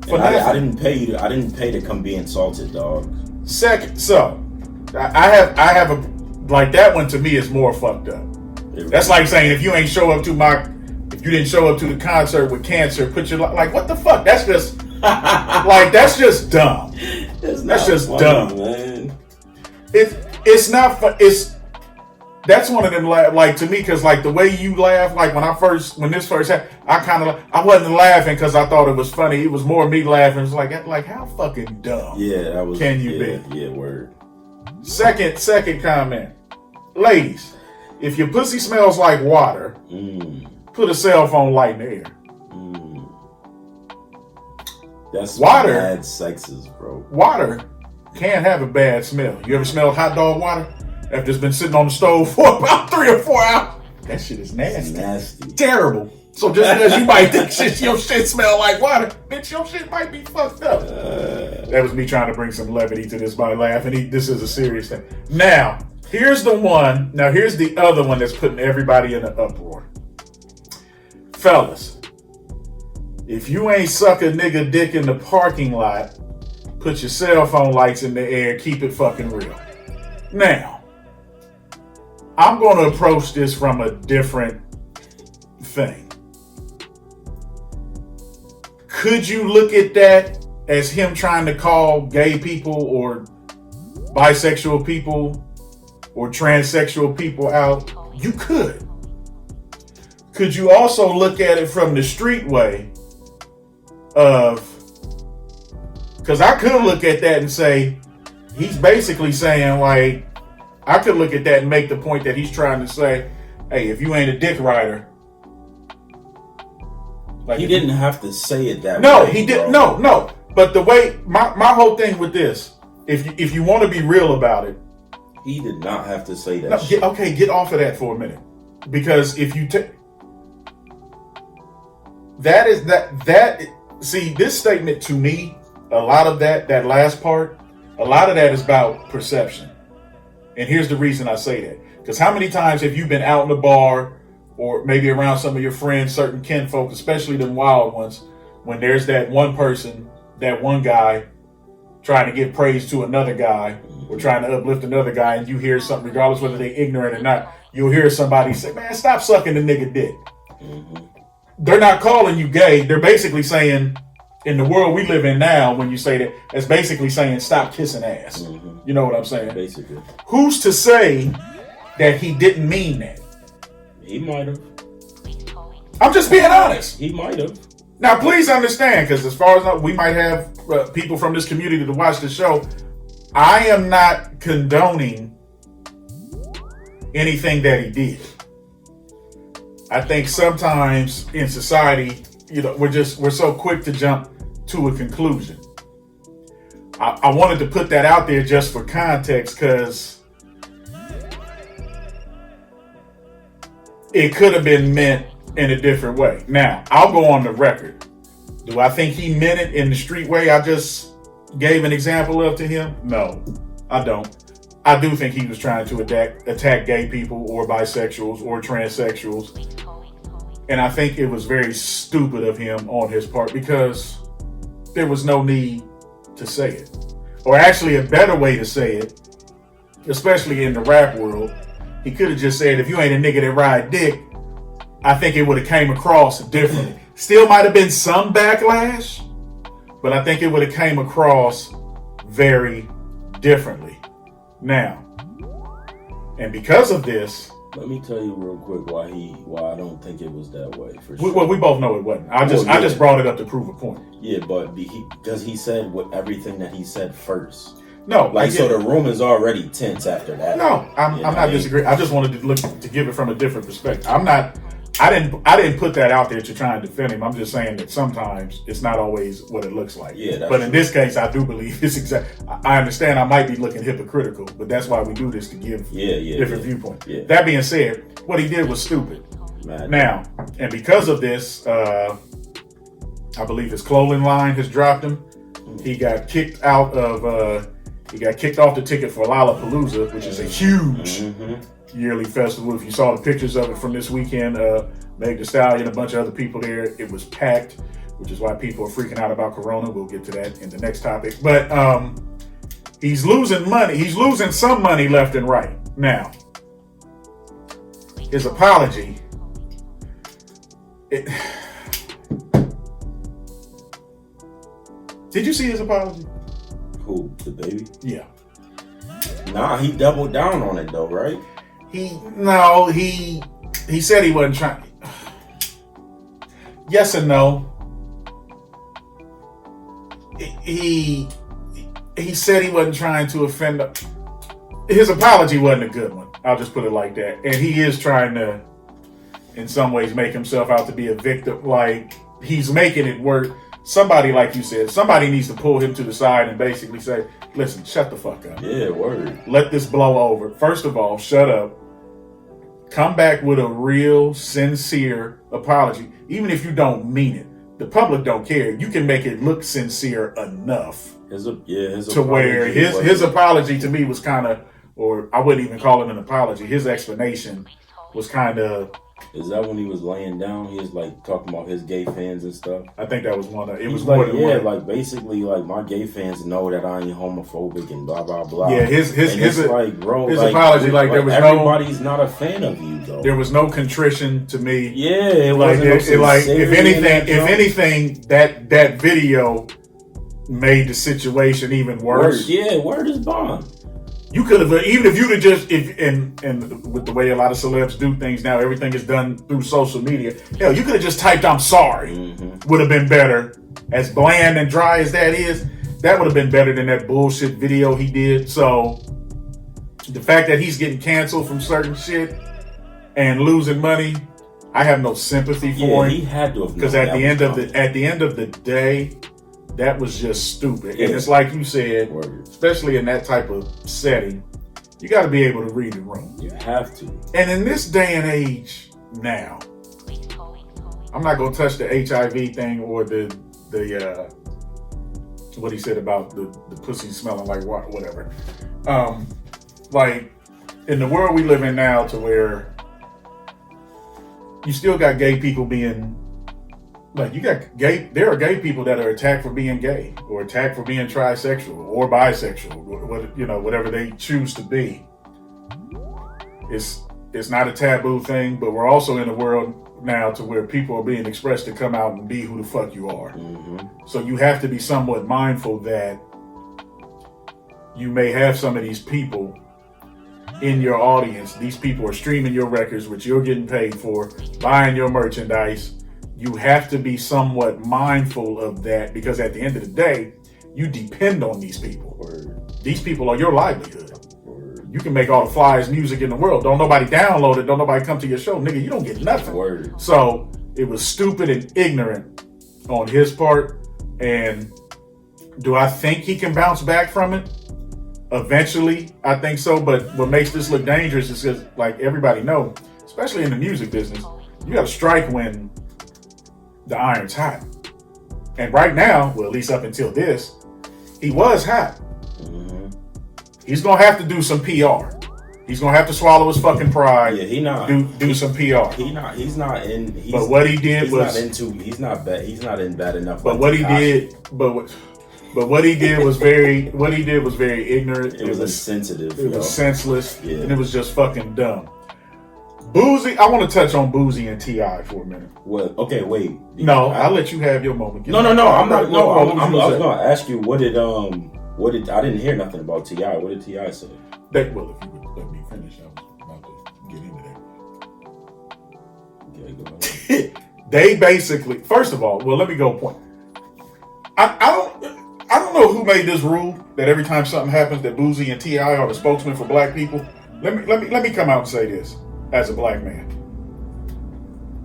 Nothing. I didn't pay you. I didn't pay to come be insulted, dog. Second, so I have a like that one to me is more fucked up. That's like saying if you didn't show up to the concert with cancer, put your like what the fuck? That's just like that's just dumb. That's just funny, dumb, man. It's not fun. That's one of them like to me because like the way you laugh like when this first happened, I wasn't laughing because I thought it was funny. It was more me laughing. It's like how fucking dumb. Yeah, that was. Can you be? Yeah, word. Second comment, ladies. If your pussy smells like water, put a cell phone light in the air. That's water. Bad sexist, bro. Water can have a bad smell. You ever smelled hot dog water after it's been sitting on the stove for about 3 or 4 hours? That shit is nasty. Nasty. Terrible. So just because you might think your shit smell like water, bitch, your shit might be fucked up. That was me trying to bring some levity to this by laughing. This is a serious thing. Now, here's the one. Now, here's the other one that's putting everybody in an uproar. Fellas, if you ain't suck a nigga dick in the parking lot, put your cell phone lights in the air, keep it fucking real. Now, I'm going to approach this from a different thing. Could you look at that as him trying to call gay people or bisexual people or transsexual people out? You could. Could you also look at it from the street way of, because I could look at that and say, he's basically saying like, I could look at that and make the point that he's trying to say, hey, if you ain't a dick rider. Like he didn't have to say it that way. No, he didn't. No. But the way, my whole thing with this, if you want to be real about it. He did not have to say that shit. Get off of that for a minute. Because if you take, see, this statement to me, a lot of that last part, a lot of that is about perception. And here's the reason I say that. Because how many times have you been out in the bar or maybe around some of your friends, certain kinfolk, especially them wild ones, when there's that one person, that one guy trying to give praise to another guy or trying to uplift another guy, and you hear something, regardless whether they're ignorant or not, you'll hear somebody say, man, stop sucking the nigga dick. Mm-hmm. They're not calling you gay. They're basically saying, in the world we live in now, when you say that, it's basically saying stop kissing ass. Mm-hmm. You know what I'm saying? Basically. Who's to say that he didn't mean that? He might have. I'm just being honest. He might have. Now, please understand, because as far as we might have people from this community to watch the show, I am not condoning anything that he did. I think sometimes in society, we're so quick to jump to a conclusion. I wanted to put that out there just for context because it could have been meant in a different way. Now, I'll go on the record. Do I think he meant it in the street way I just gave an example of to him? No, I don't. I do think he was trying to attack gay people or bisexuals or transsexuals. And I think it was very stupid of him on his part because there was no need to say it. Or actually a better way to say it, especially in the rap world, he could have just said, if you ain't a nigga that ride dick, I think it would have came across differently. Still might have been some backlash, but I think it would have came across very differently. Now, and because of this, let me tell you real quick why I don't think it was that way. For sure. Well, we both know it wasn't. I just brought it up to prove a point. Yeah, but because he said everything that he said first. No, so the room is already tense after that. No, I'm not disagreeing. I just wanted to give it from a different perspective. I didn't put that out there to try and defend him. I'm just saying that sometimes it's not always what it looks like. Yeah, but in this case, I do believe it's exact. I understand I might be looking hypocritical, but that's why we do this, to give different viewpoints. Yeah. That being said, what he did was stupid. Now, and because of this, I believe his clothing line has dropped him. He got kicked out of. He got kicked off the ticket for Lollapalooza, which is a huge yearly festival. If you saw the pictures of it from this weekend, Meg Thee Stallion, a bunch of other people there, it was packed, which is why people are freaking out about Corona. We'll get to that in the next topic. But he's losing money. He's losing some money left and right. Now, his apology. Did you see his apology? Who? The baby? Yeah. Nah, he doubled down on it though, right? He said he wasn't trying. Yes and no. He said he wasn't trying to offend. His apology wasn't a good one. I'll just put it like that. And he is trying to, in some ways, make himself out to be a victim. Like, he's making it work. Somebody, like you said, somebody needs to pull him to the side and basically say, listen, shut the fuck up. Yeah, word. Let this blow over. First of all, shut up. Come back with a real, sincere apology. Even if you don't mean it. The public don't care. You can make it look sincere enough. His to where his apology to me was kind of, or I wouldn't even call it an apology. His explanation was kind of. Is that when he was laying down? He was like talking about his gay fans and stuff. I think that was one of. It was like, more than one. Like basically, like my gay fans know that I ain't homophobic and blah blah blah. Yeah, his like, bro, his like, apology, like there was everybody's not a fan of you though. There was no contrition to me. Yeah, it wasn't if anything, that video made the situation even worse. Word is bond. You could have, even if you'd have just, and with the way a lot of celebs do things now, everything is done through social media. Hell, you could have just typed, I'm sorry. Mm-hmm. Would have been better. As bland and dry as that is, that would have been better than that bullshit video he did. So, the fact that he's getting canceled from certain shit and losing money, I have no sympathy for him. He had to have. Because at the end of the day, that was just stupid. Yeah. And it's like you said, especially in that type of setting, you got to be able to read the room. You have to. And in this day and age now, I'm not going to touch the HIV thing or the what he said about the pussy smelling like whatever. Like, in the world we live in now, to where you still got gay people being. Like, there are gay people that are attacked for being gay, or attacked for being trisexual, or bisexual, whatever they choose to be. It's not a taboo thing, but we're also in a world now to where people are being expressed to come out and be who the fuck you are. Mm-hmm. So you have to be somewhat mindful that you may have some of these people in your audience. These people are streaming your records, which you're getting paid for, buying your merchandise. You have to be somewhat mindful of that, because at the end of the day, you depend on these people. These people are your livelihood. You can make all the flyest music in the world. Don't nobody download it. Don't nobody come to your show. Nigga, you don't get nothing. So it was stupid and ignorant on his part. And do I think he can bounce back from it? Eventually, I think so. But what makes this look dangerous is because, like everybody know, especially in the music business, you got to strike when the iron's hot. And right now, well, at least up until this, he was hot. Mm-hmm. He's gonna have to do some PR. He's gonna have to swallow his fucking pride. Yeah, he not do some PR. He's not in. But what he did he's not bad. He's not in bad enough. But what he did, what he did was very ignorant. It was sensitive. It was senseless, and it was just fucking dumb. Boozy, I want to touch on Boozy and T.I. for a minute. Well, okay, wait. I'll let you have your moment. No, I'm not. No, I was going to ask you, what did I didn't hear nothing about T.I. What did T.I. say? If you would let me finish, I was about to get into that. Okay, go ahead. They basically, first of all, well, let me go point. I don't know who made this rule that every time something happens that Boozy and T.I. are the spokesman for black people. Let me come out and say this. As a black man,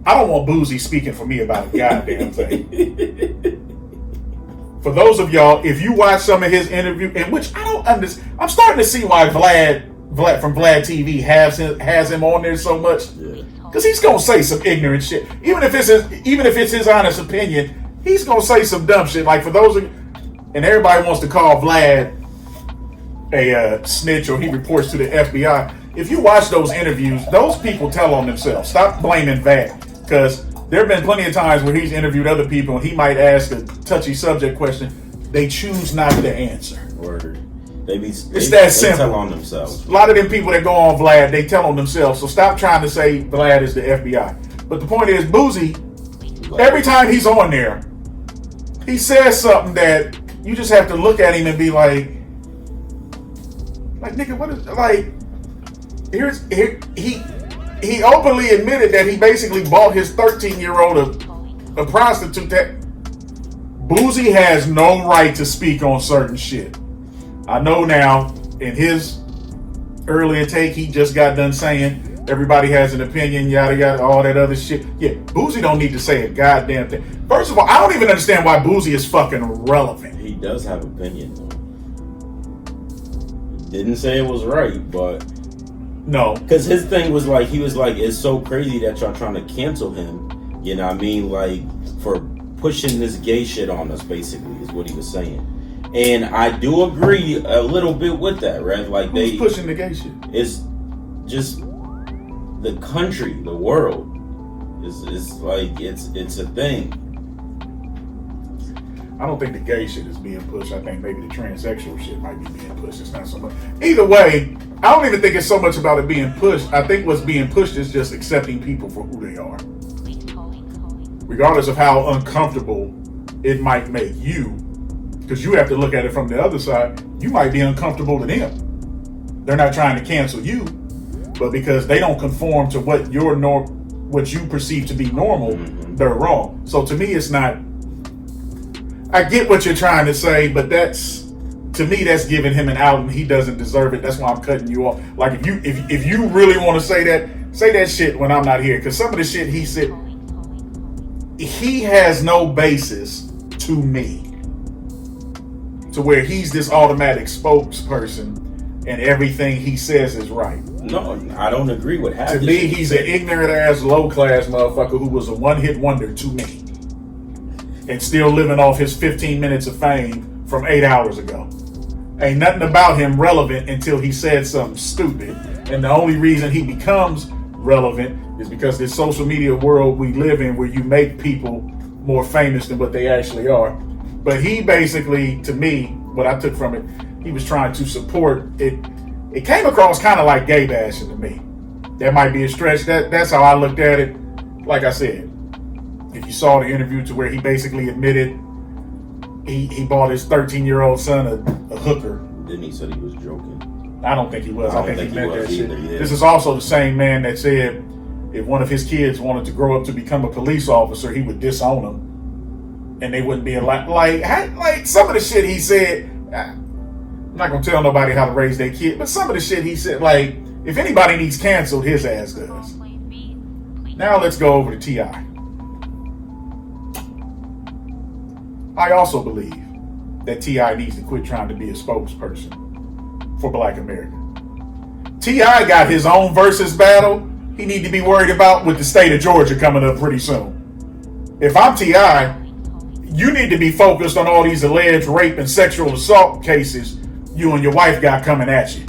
I don't want Boozy speaking for me about a goddamn thing. For those of y'all, if you watch some of his interview, in which I don't understand, I'm starting to see why Vlad from Vlad TV has him on there so much. Because he's gonna say some ignorant shit, even if it's his honest opinion. He's gonna say some dumb shit. Like, for those of you, and everybody wants to call Vlad a snitch, or he reports to the FBI. If you watch those interviews, those people tell on themselves. Stop blaming that, because there have been plenty of times where he's interviewed other people and he might ask a touchy subject question. They choose not to answer. Word. It's that simple. They tell on themselves. A lot of them people that go on Vlad, they tell on themselves. So stop trying to say Vlad is the FBI. But the point is, Boosie, every time he's on there, he says something that you just have to look at him and be like nigga, what is like? He openly admitted that he basically bought his 13-year-old a prostitute. That Boosie has no right to speak on certain shit. I know now, in his earlier take, he just got done saying everybody has an opinion, yada yada, all that other shit. Yeah, Boosie don't need to say a goddamn thing. First of all, I don't even understand why Boosie is fucking relevant. He does have opinion, though. Didn't say it was right, but no, because his thing was like, he was like, it's so crazy that y'all trying to cancel him. You know what I mean? Like, for pushing this gay shit on us, basically, is what he was saying. And I do agree a little bit with that, right? Like, who's pushing the gay shit? It's just the country, the world. It's like it's a thing. I don't think the gay shit is being pushed. I think maybe the transsexual shit might be being pushed. It's not so much. Either way, I don't even think it's so much about it being pushed. I think what's being pushed is just accepting people for who they are. Regardless of how uncomfortable it might make you, because you have to look at it from the other side, you might be uncomfortable to them. They're not trying to cancel you, but because they don't conform to what what you perceive to be normal, they're wrong. So to me, it's not. I get what you're trying to say, but to me that's giving him an out, and he doesn't deserve it. That's why I'm cutting you off. Like if you really want to say that shit when I'm not here, because some of the shit he said, he has no basis to me, to where he's this automatic spokesperson and everything he says is right. No, I don't agree with half. To me, he's an ignorant ass, low class motherfucker who was a one hit wonder to me, and still living off his 15 minutes of fame from 8 hours ago. Ain't nothing about him relevant until he said something stupid. And the only reason he becomes relevant is because this social media world we live in, where you make people more famous than what they actually are. But he basically, to me, what I took from it, he was trying to support it. It came across kind of like gay bashing to me. That might be a stretch. That's how I looked at it. Like I said, if you saw the interview to where he basically admitted he bought his 13-year-old son a hooker. Then he said he was joking. I don't think he was. I think he meant that shit. Yeah. This is also the same man that said if one of his kids wanted to grow up to become a police officer, he would disown them, and they wouldn't be allowed. Like some of the shit he said. I'm not gonna tell nobody how to raise their kid, but some of the shit he said, like, if anybody needs canceled, his ass does. Now let's go over to T.I. I also believe that T.I. needs to quit trying to be a spokesperson for Black America. T.I. got his own versus battle he need to be worried about with the state of Georgia coming up pretty soon. If I'm T.I., you need to be focused on all these alleged rape and sexual assault cases you and your wife got coming at you.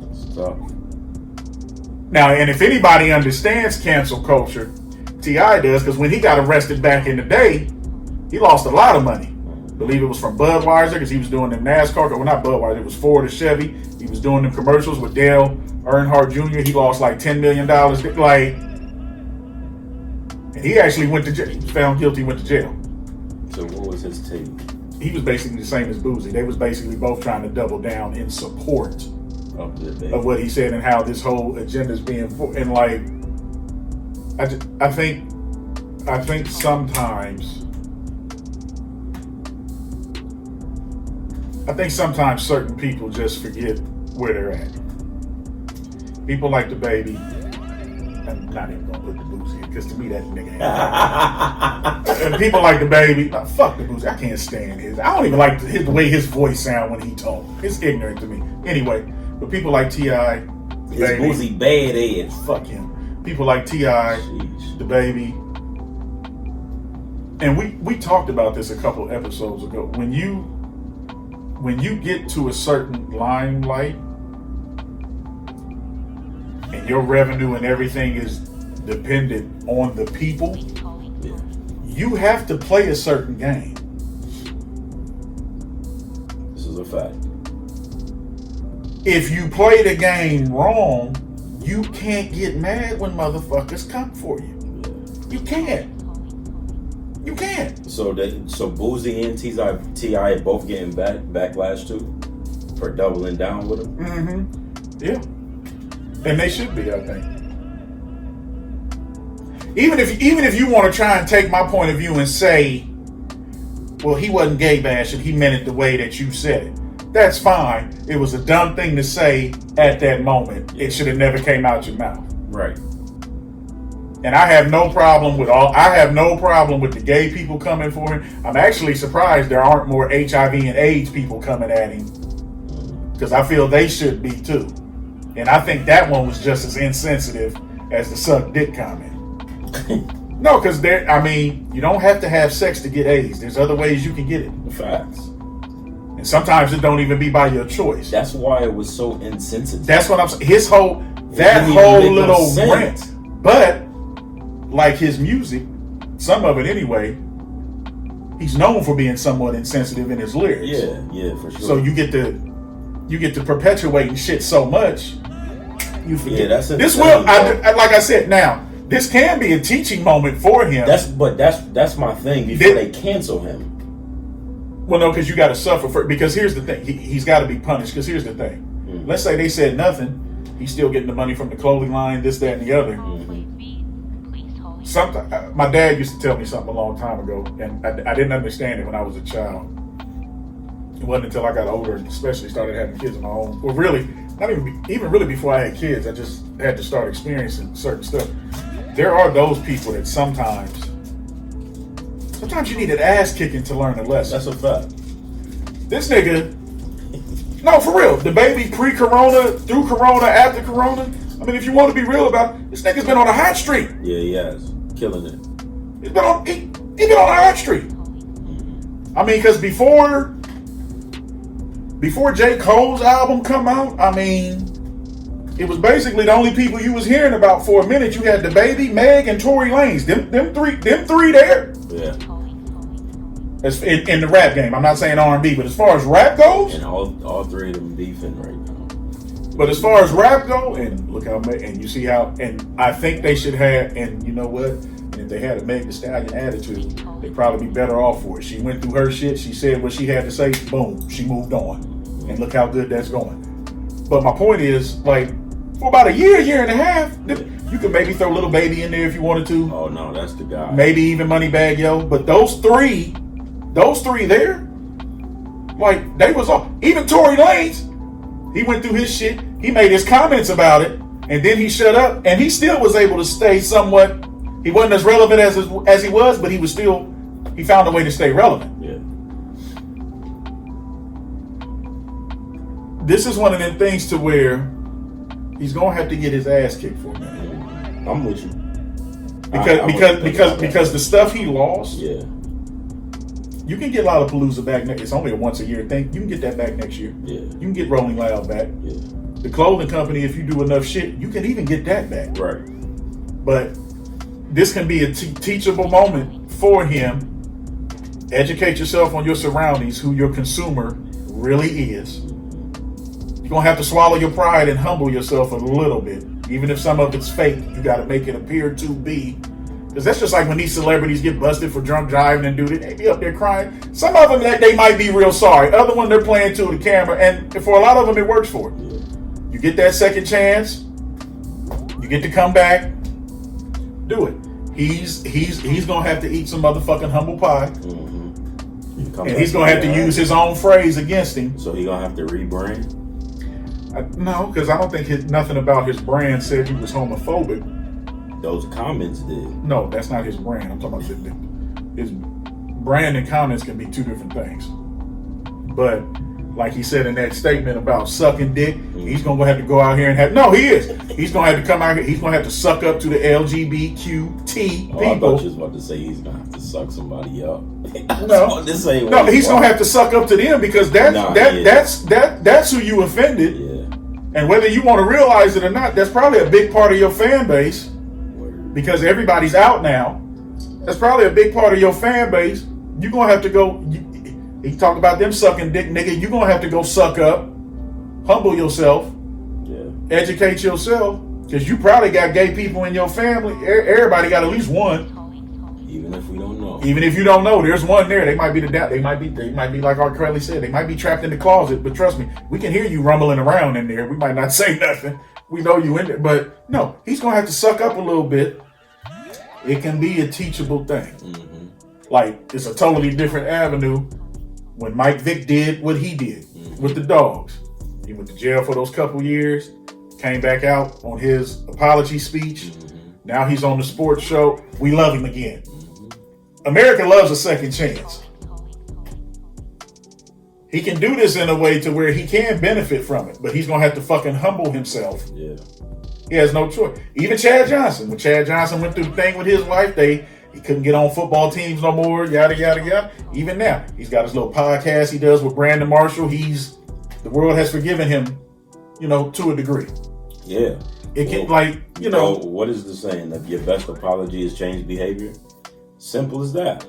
That's tough. Now, and if anybody understands cancel culture, T.I. does, because when he got arrested back in the day, he lost a lot of money. I believe it was from Budweiser, because he was doing them NASCAR, well, not Budweiser, it was Ford or Chevy. He was doing them commercials with Dale Earnhardt Jr. He lost like $10 million. And he actually went to jail. He was found guilty, went to jail. So what was his take? He was basically the same as Boosie. They was basically both trying to double down in support of what he said and how this whole agenda is being and like I think sometimes certain people just forget where they're at. People like the baby. I'm not even gonna put the Boosie in, because to me that nigga ain't. And people like the baby. Fuck the Boosie. I can't stand his. I don't even like the way his voice sound when he talk. It's ignorant to me. Anyway, but people like T.I. His Boosie bad ass. Fuck him. People like T.I. the baby. And we talked about this a couple episodes ago. When you get to a certain limelight, and your revenue and everything is dependent on the people, you have to play a certain game. This is a fact. if you play the game wrong, you can't get mad when motherfuckers come for you. You can't. You can't. So Boozy and T.I. both getting backlash too for doubling down with him. Mm-hmm. Yeah. And they should be, I think. Even if you want to try and take my point of view and say, well, he wasn't gay bashing, he meant it the way that you said it. That's fine. It was a dumb thing to say at that moment. It should have never came out your mouth. Right. And I have no problem with the gay people coming for him. I'm actually surprised there aren't more HIV and AIDS people coming at him, because I feel they should be too. And I think that one was just as insensitive as the suck dick comment. No, because you don't have to have sex to get AIDS. There's other ways you can get it. Facts. And sometimes it don't even be by your choice. That's why it was so insensitive. That's what I'm saying. That whole little rant. But like his music, some of it anyway, he's known for being somewhat insensitive in his lyrics. Yeah, for sure. So you get to perpetuating shit so much, you forget. Yeah, that's this will. Like I said, now this can be a teaching moment for him. That's my thing. Before they cancel him. Well, no, because you got to suffer for. Because here's the thing, he's got to be punished. Because here's the thing. Mm-hmm. Let's say they said nothing, he's still getting the money from the clothing line, this, that, and the other. Mm-hmm. My dad used to tell me something a long time ago, and I didn't understand it when I was a child. It wasn't until I got older, and especially started having kids of my own. Well, really, not even really before I had kids. I just had to start experiencing certain stuff. There are those people that sometimes you need an ass kicking to learn a lesson. That's a fact. This nigga, no, for real. The baby pre-corona, through corona, after corona. I mean, if you want to be real about it, this nigga's been on a hot streak. Yeah, he has. Killing it. He's been on a hot streak. I mean, because before J. Cole's album come out, I mean, it was basically the only people you was hearing about for a minute. You had the baby, Meg, and Tory Lanez. Them three there. Yeah. As in the rap game, I'm not saying R&B, but as far as rap goes, and all three of them beefing right now. But as far as rap go, and look how, and you see how, and I think they should have, and you know what? And if they had a Meg Thee Stallion attitude, they'd probably be better off for it. She went through her shit. She said what she had to say. Boom, she moved on, and look how good that's going. But my point is, like, for about a year and a half, you could maybe throw Little Baby in there if you wanted to. Oh no, that's the guy. Maybe even Moneybagg Yo. But those three there, like, they was all, even Tory Lanez, he went through his shit, he made his comments about it, and then he shut up, and he still was able to stay somewhat, he wasn't as relevant as he was, but he found a way to stay relevant. Yeah. This is one of them things to where he's gonna have to get his ass kicked for it. I'm with you. Because the stuff he lost, yeah. You can get Lollapalooza back next. It's only a once a year thing. You can get that back next year. Yeah. You can get Rolling Loud back. Yeah. The clothing company, if you do enough shit, you can even get that back. Right. But this can be a teachable moment for him. Educate yourself on your surroundings, who your consumer really is. You're gonna have to swallow your pride and humble yourself a little bit. Even if some of it's fake, you gotta make it appear to be. Because that's just like when these celebrities get busted for drunk driving and they be up there crying. Some of them, they might be real sorry. Other one, they're playing to the camera. And for a lot of them, it works for it. You get that second chance. You get to come back. Do it. He's going to have to eat some motherfucking humble pie. Mm-hmm. And he's going to have to use his own phrase against him. So he's going to have to rebrand? No, because I don't think nothing about his brand said he was homophobic. Those comments did. No, that's not his brand. I'm talking about his brand and comments can be two different things. But like he said in that statement about sucking dick, he's gonna have to go out here and have. No, he is. He's gonna have to come out here. He's gonna have to suck up to the LGBTQT people. I thought you was about to say he's gonna have to suck somebody up. No, this ain't. No, he's gonna have to suck up to them because that's who you offended. Yeah. And whether you want to realize it or not, that's probably a big part of your fan base. Because everybody's out now. That's probably a big part of your fan base. You're going to have to go. He talked about them sucking dick, nigga. You're going to have to go suck up humble yourself, educate yourself, because you probably got gay people in your family. Everybody got at least one. Even if we don't know. Even if you don't know, there's one there. They might be they might be like R. Kelly said. They might be trapped in the closet. But trust me, we can hear you rumbling around in there. We might not say nothing. We know you in there, but no, he's gonna have to suck up a little bit. It can be a teachable thing. Mm-hmm. Like it's a totally different avenue. When Mike Vick did what he did with the dogs, he went to jail for those couple years. Came back out on his apology speech. Mm-hmm. Now he's on the sports show. We love him again. America loves a second chance. He can do this in a way to where he can benefit from it, but he's going to have to fucking humble himself. Yeah. He has no choice. Even Chad Johnson. When Chad Johnson went through the thing with his wife, he couldn't get on football teams no more, yada, yada, yada. Even now, he's got his little podcast he does with Brandon Marshall. The world has forgiven him, to a degree. Yeah. It can, what is the saying? That your best apology is change behavior? Simple as that.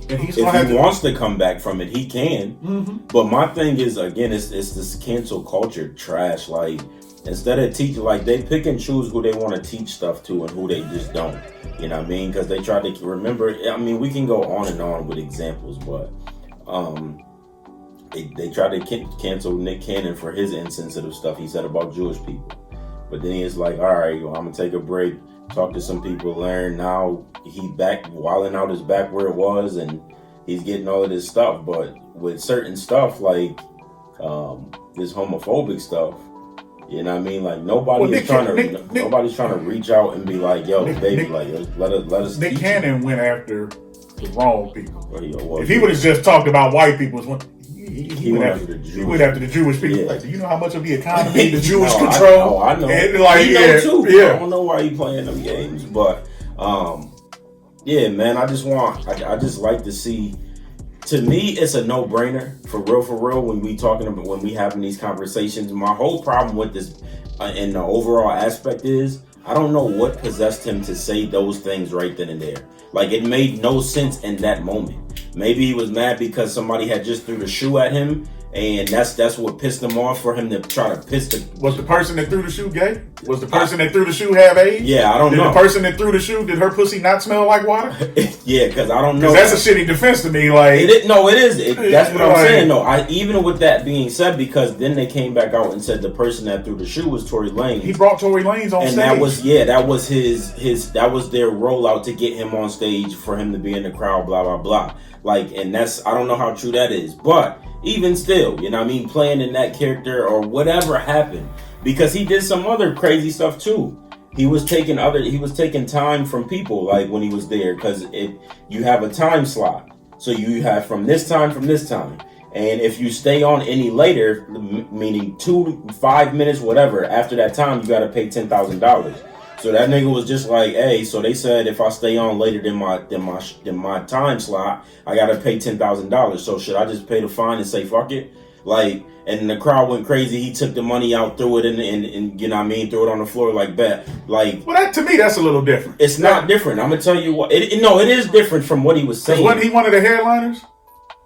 And if he wants to come back from it, he can. Mm-hmm. But my thing is, again, it's this cancel culture trash. Like, instead of teaching, like, they pick and choose who they want to teach stuff to and who they just don't. You know what I mean? Because they try to remember. I mean, we can go on and on with examples, but they try to cancel Nick Cannon for his insensitive stuff he said about Jewish people. But then he's like, all right, well, I'm going to take a break, talk to some people, learn. Now he back, wilding out is back where it was, and he's getting all of this stuff. But with certain stuff, like this homophobic stuff, you know what I mean? Like, nobody's trying to reach out and be like, yo, baby, let us Nick Cannon went after the wrong people. If he would have just talked about white people, he went after the Jewish people. Yeah. Like, do you know how much of the economy the Jewish control? I know. And Too. Yeah. I don't know why he playing them games, but yeah, man. I just like to see. To me, it's a no-brainer for real. When we having these conversations, my whole problem with this and the overall aspect is I don't know what possessed him to say those things right then and there. Like, it made no sense in that moment. Maybe he was mad because somebody had just threw the shoe at him, and that's what pissed him off for him to try to piss the... Was the person that threw the shoe gay? Was the person that threw the shoe have AIDS? Yeah, I don't know. Did the person that threw the shoe, did her pussy not smell like water? Yeah, because I don't know. Because that's a shitty defense to me. Like, it is. That's what I'm saying, though. Even with that being said, because then they came back out and said the person that threw the shoe was Tory Lanez. He brought Tory Lanez on stage. And that was that was their rollout to get him on stage for him to be in the crowd, blah, blah, blah. Like, and I don't know how true that is, but even still, you know what I mean, playing in that character or whatever happened, because he did some other crazy stuff too. He was taking time from people, like, when he was there, because you have a time slot, so you have from this time, and if you stay on any later, meaning 5 minutes, whatever, after that time, you got to pay $10,000. So that nigga was just like, hey, so they said if I stay on later than my time slot, I gotta pay $10,000. So should I just pay the fine and say fuck it? Like, and the crowd went crazy. He took the money out, threw it in you know what I mean, threw it on the floor like that. Like, well, to me, that's a little different. It's not different. I'm gonna tell you what. It is different from what he was saying. Wasn't he one of the headliners?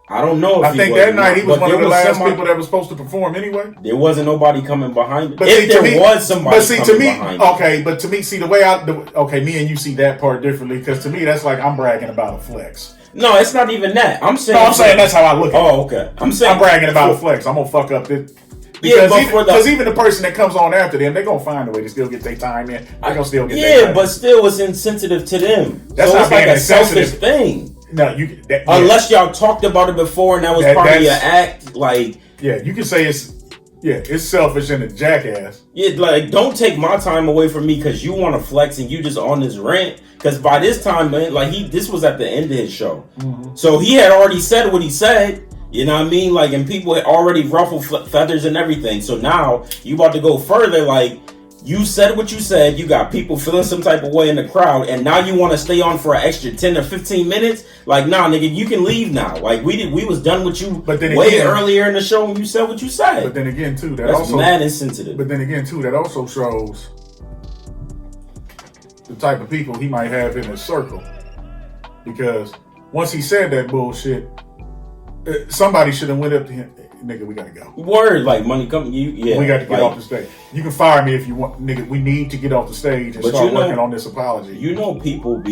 I don't know. I think that night he was one of the last people that was supposed to perform anyway. There wasn't nobody coming behind him. But if there was somebody coming behind him. Okay, but to me, see the way me and you see that part differently, because to me that's like I'm bragging about a flex. No, it's not even that. I'm saying that's how I look at it. Oh, okay. I'm bragging about a flex. I'm gonna fuck up this. Because even the person that comes on after them, they're gonna find a way to still get their time in. They're gonna still get their time. But still it's insensitive to them. That's so not it's like a selfish thing. No, unless y'all talked about it before and that was part of your act, like, yeah, you can say it's selfish and a jackass. Yeah, like, don't take my time away from me because you want to flex and you just on this rant. Because by this time, man, like, this was at the end of his show, so he had already said what he said. You know what I mean? Like, and people had already ruffled feathers and everything. So now you about to go further, like. You said what you said. You got people feeling some type of way in the crowd, and now you want to stay on for an extra 10 or 15 minutes? Like, nah, nigga, you can leave now. Like, we was done with you earlier in the show when you said what you said. But then again, too, that's also mad insensitive. But then again, too, that also shows the type of people he might have in his circle. Because once he said that bullshit, somebody should have went up to him. nigga, we gotta go. Word, like money come, yeah. We got to get off the stage. You can fire me if you want, nigga. We need to get off the stage and start working on this apology. People people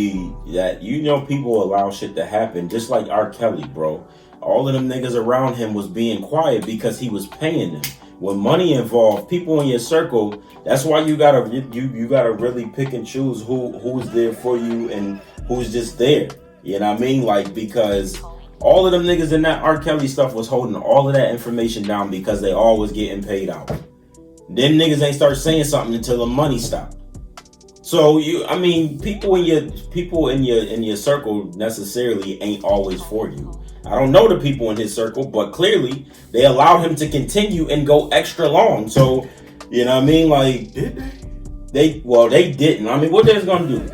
allow shit to happen, just like R. Kelly, bro. All of them niggas around him was being quiet because he was paying them. When money involved, people in your circle, that's why you gotta really pick and choose who's there for you and who's just there. You know what I mean? Like, because all of them niggas in that R. Kelly stuff was holding all of that information down because they all was getting paid out. Then niggas ain't start saying something until the money stopped. So people in your circle necessarily ain't always for you. I don't know the people in his circle, but clearly they allowed him to continue and go extra long. So, you know what I mean? Like, did they? They didn't. I mean, what they was gonna do?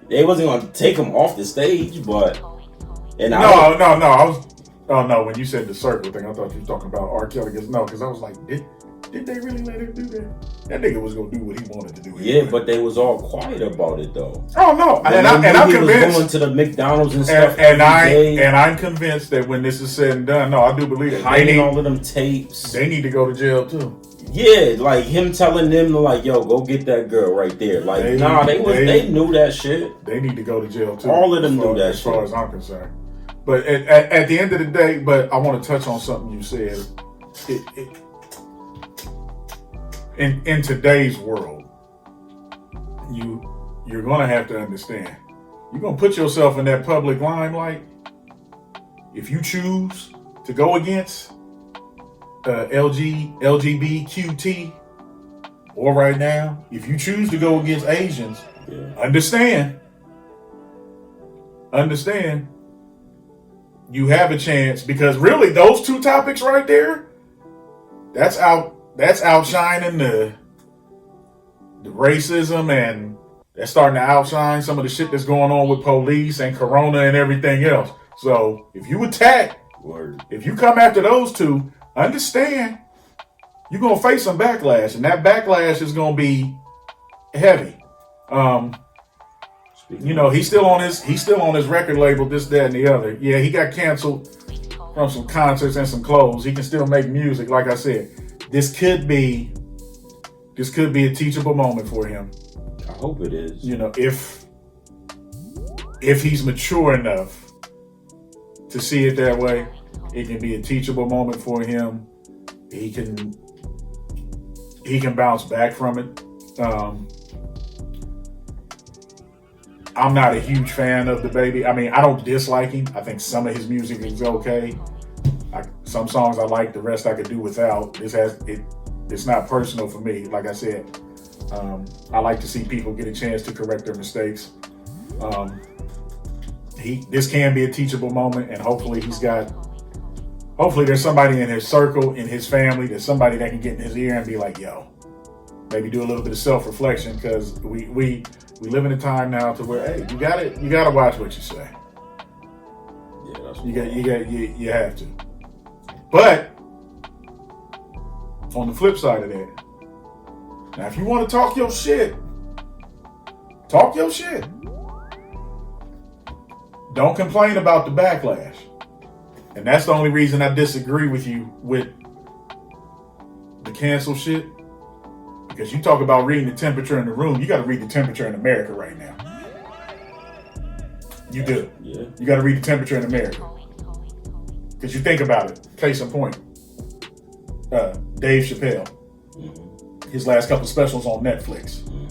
They wasn't gonna take him off the stage, but no. When you said the circle thing, I thought you were talking about R. Kelly. Because I was like, did they really let him do that? That nigga was gonna do what he wanted to do. Anyway. Yeah, but they was all quiet about it though. Oh no, and I'm convinced. Was going to the McDonald's and stuff, and I'm convinced that when this is said and done, no, I do believe it. Hiding all of them tapes. They need to go to jail too. Yeah, like him telling them like, "Yo, go get that girl right there." Like, they knew that shit. They need to go to jail too. All of them knew that shit, as far as I'm concerned. But at the end of the day, but I want to touch on something you said. In today's world, you're gonna have to understand. You're gonna put yourself in that public limelight. If you choose to go against LGBTQT, or right now, if you choose to go against Asians, understand. You have a chance, because really those two topics right there, that's outshining the racism, and that's starting to outshine some of the shit that's going on with police and corona and everything else. So if you attack, if you come after those two, understand you're gonna face some backlash, and that backlash is gonna be heavy. He's still on his record label, this, that, and the other. Yeah, he got canceled from some concerts and some clothes. He can still make music. Like I said, this could be a teachable moment for him. I hope it is. If he's mature enough to see it that way, it can be a teachable moment for him. He can bounce back from it. I'm not a huge fan of the baby. I mean, I don't dislike him. I think some of his music is okay. Some songs I like, the rest I could do without. It's not personal for me. Like I said, I like to see people get a chance to correct their mistakes. This can be a teachable moment, and hopefully there's somebody in his circle, in his family, there's somebody that can get in his ear and be like, yo, maybe do a little bit of self-reflection, because we live in a time now to where, hey, you gotta watch what you say. Yeah, you have to. But on the flip side of that, now if you want to talk your shit. Don't complain about the backlash. And that's the only reason I disagree with you with the cancel shit. Because you talk about reading the temperature in the room, you got to read the temperature in America right now. You do. Yeah. You got to read the temperature in America. Because you think about it. Case in point. Dave Chappelle. Mm-hmm. His last couple specials on Netflix. Mm-hmm.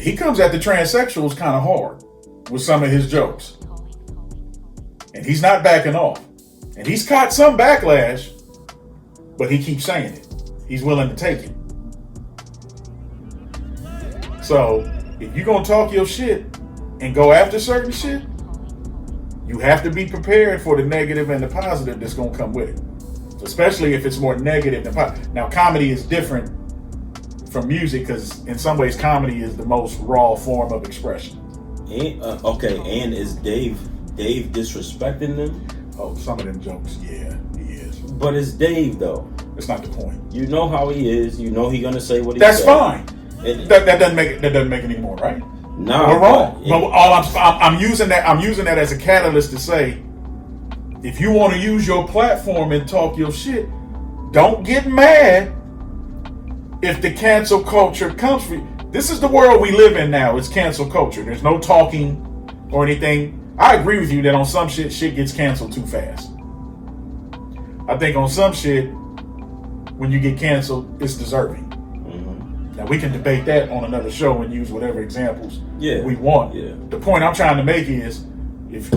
He comes at the transsexuals kind of hard with some of his jokes. And he's not backing off. And he's caught some backlash, but he keeps saying it. He's willing to take it. So, if you're going to talk your shit and go after certain shit, you have to be prepared for the negative and the positive that's going to come with it. Especially if it's more negative than positive. Now, comedy is different from music, because in some ways, comedy is the most raw form of expression. And, and is Dave disrespecting them? Oh, some of them jokes, yeah, he is. But it's Dave, though. That's not the point. You know how he is. You know he's gonna say what he says. said. That's fine. That doesn't make it any more right. No, we're wrong. But all I'm using that as a catalyst to say, if you want to use your platform and talk your shit, don't get mad if the cancel culture comes for you. This is the world we live in now. It's cancel culture. There's no talking or anything. I agree with you that on some shit gets canceled too fast. I think on some shit, when you get canceled, it's deserving. Now we can debate that on another show and use whatever examples we want. Yeah. The point I'm trying to make is, if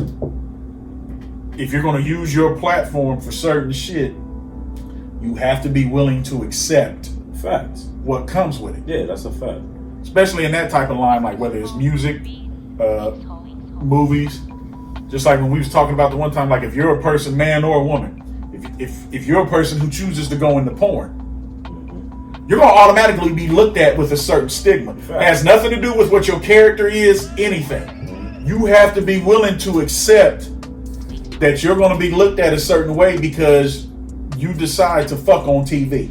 you're going to use your platform for certain shit, you have to be willing to accept facts what comes with it. Yeah, that's a fact. Especially in that type of line, like whether it's music, movies. Just like when we was talking about the one time, like if you're a person, man or a woman, if you're a person who chooses to go into porn, you're going to automatically be looked at with a certain stigma. It has nothing to do with what your character is, anything. You have to be willing to accept that you're going to be looked at a certain way because you decide to fuck on TV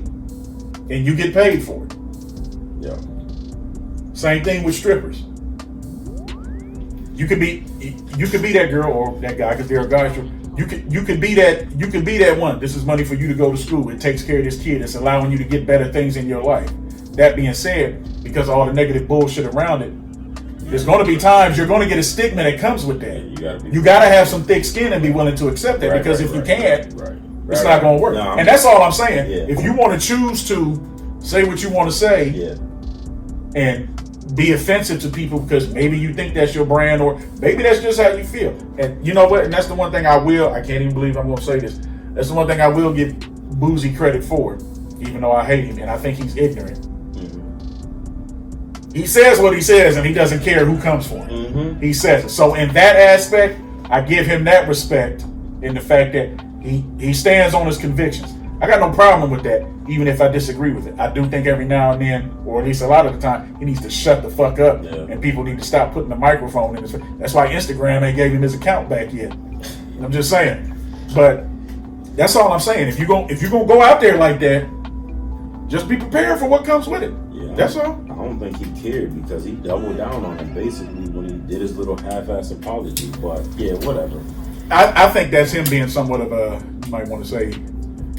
and you get paid for it. Yeah. Same thing with strippers. You could be that girl or that guy, because they're a guy. You could be that one. This is money for you to go to school. It takes care of this kid. It's allowing you to get better things in your life. That being said, because of all the negative bullshit around it, there's going to be times you're going to get a stigma that comes with that. You got to have some thick skin and be willing to accept that, because if you can't, it's not going to work. No, and that's all I'm saying. Yeah. If you want to choose to say what you want to say and be offensive to people because maybe you think that's your brand or maybe that's just how you feel. And you know what? And that's the one thing I can't even believe I'm going to say this. That's the one thing I will give Boozy credit for, even though I hate him and I think he's ignorant. He says what he says and he doesn't care who comes for him. He says it. So in that aspect, I give him that respect in the fact that he stands on his convictions. I got no problem with that, even if I disagree with it. I do think every now and then, or at least a lot of the time, he needs to shut the fuck up, and people need to stop putting the microphone in his face. That's why Instagram ain't gave him his account back yet. I'm just saying. But that's all I'm saying. If you're gonna go out there like that, just be prepared for what comes with it. Yeah, that's all. I don't think he cared because he doubled down on it basically when he did his little half-ass apology. But yeah, whatever. I think that's him being somewhat of a, you might want to say,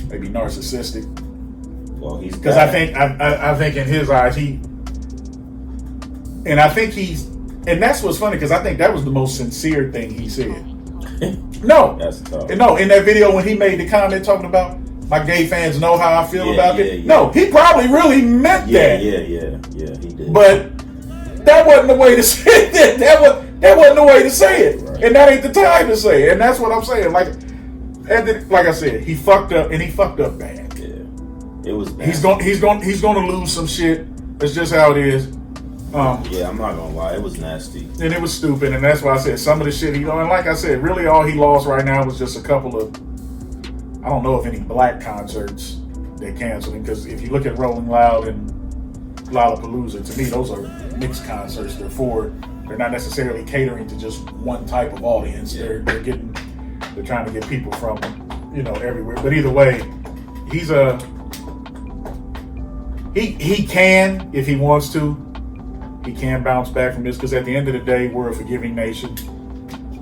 maybe narcissistic. Well, he's because I think in his eyes and that's what's funny because I think that was the most sincere thing he said. No, that's tough. No, in that video when he made the comment talking about my gay fans know how I feel about it. Yeah. No, he probably really meant that. Yeah, he did. But that wasn't the way to say it. That wasn't the way to say it, right. And that ain't the time to say it. And that's what I'm saying. Like I said, he fucked up, and he fucked up bad. Yeah, it was bad. He's going to lose some shit. That's just how it is. Yeah, I'm not gonna lie, it was nasty, and it was stupid, and that's why I said some of the shit and like I said, really all he lost right now was just a couple of, I don't know of any black concerts they canceled him, because if you look at Rolling Loud and Lollapalooza, to me those are mixed concerts. They're not necessarily catering to just one type of audience. They're trying to get people from everywhere. But either way, he can, if he wants to, he can bounce back from this, because at the end of the day, we're a forgiving nation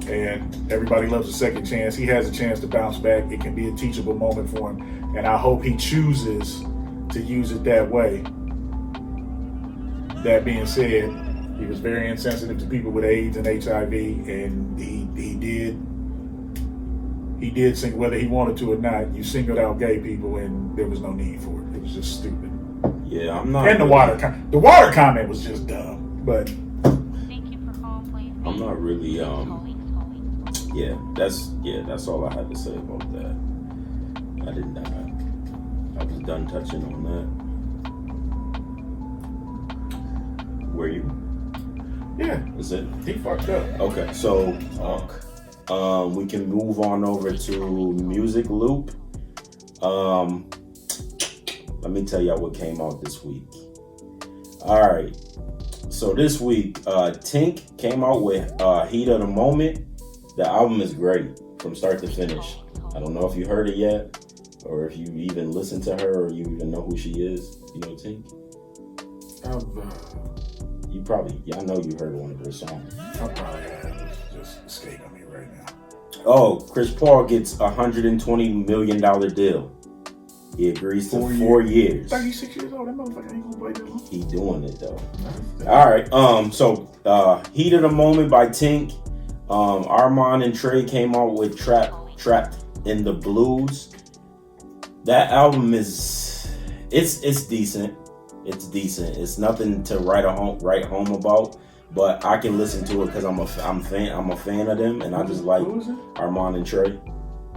and everybody loves a second chance. He has a chance to bounce back. It can be a teachable moment for him, and I hope he chooses to use it that way. That being said, he was very insensitive to people with AIDS and HIV, and he did sing, whether he wanted to or not, you singled out gay people, and there was no need for it. It was just stupid. Yeah, I'm not. And the water comment was just dumb, but I'm not really. That's all I had to say about that. I was done touching on that. Were you? Yeah. Is it? He fucked up. Okay, so we can move on over to Music Loop. Let me tell y'all what came out this week. All right. So this week, Tink came out with Heat of the Moment. The album is great from start to finish. I don't know if you heard it yet, or if you even listened to her, or you even know who she is. You know Tink? I know you heard one of her songs. I probably have. It's just escaping me right now. Chris Paul gets $120 million deal. He agrees to 4 years. 36 years old. That motherfucker ain't gonna play that long. He doing it though. All right. So Heat of the Moment by Tink. Armand and Trey came out with Trapped in the Blues. That album is it's decent. It's decent. It's nothing to write home about, but I can listen to it because I'm a fan of them, and I just like Armand and Trey.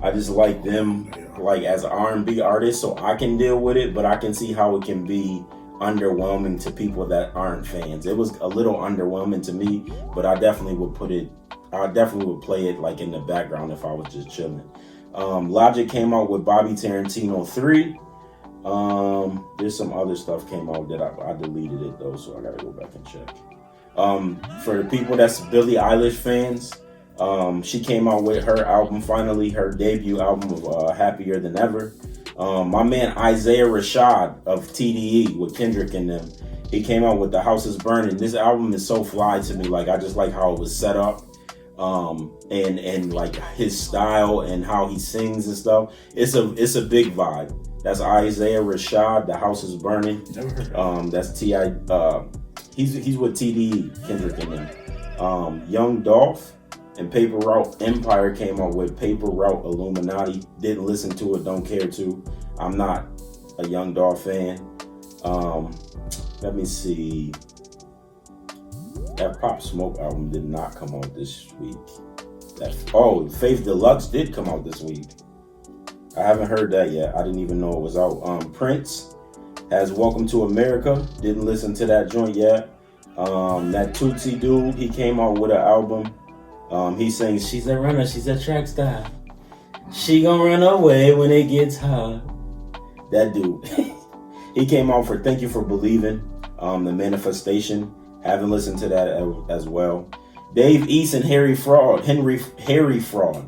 I just like them like as R&B artists, so I can deal with it, but I can see how it can be underwhelming to people that aren't fans. It was a little underwhelming to me, but I definitely would play it like in the background if I was just chilling. Logic came out with Bobby Tarantino 3. There's some other stuff came out that I deleted it though, so I gotta go back and check. For the people that's Billie Eilish fans, she came out with her album finally, her debut album of Happier Than Ever. My man Isaiah Rashad of TDE with Kendrick and them, he came out with The House Is Burning. This album is so fly to me. Like, I just like how it was set up, and like his style and how he sings and stuff. It's a big vibe. That's Isaiah Rashad. The House Is Burning. That's T.I. He's with TDE, Kendrick and them. Young Dolph and Paper Route Empire came out with Paper Route Illuminati. Didn't listen to it, don't care to. I'm not a Young Dolph fan. Let me see. That Pop Smoke album did not come out this week. Faith Deluxe did come out this week. I haven't heard that yet. I didn't even know it was out. Prince has Welcome to America. Didn't listen to that joint yet. That Tootsie dude, he came out with an album. He sings, "She's a runner, she's a track star. She gonna run away when it gets hard." That dude. He came out for Thank You for Believing, The Manifestation. Haven't listened to that as well. Dave East and Harry Fraud. Harry Fraud.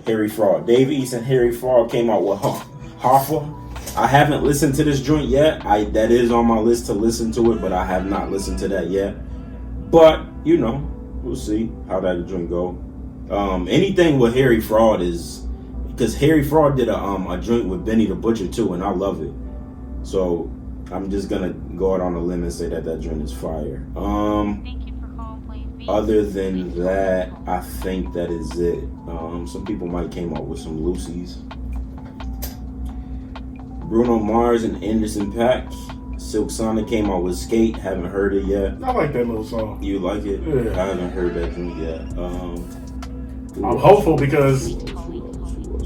Harry Fraud. Dave East and Harry Fraud came out with Hoffa. I haven't listened to this joint yet. That is on my list to listen to it, but I have not listened to that yet. But, we'll see how that joint go. Anything with Harry Fraud is... Because Harry Fraud did a joint with Benny the Butcher too, and I love it. So, I'm just going to go out on a limb and say that joint is fire. Other than that, I think that is it. Some people might came out with some Lucy's. Bruno Mars and Anderson .Paak. Silk Sonic came out with Skate. Haven't heard it yet. I like that little song. You like it? Yeah. I haven't heard that joint yet. I'm hopeful because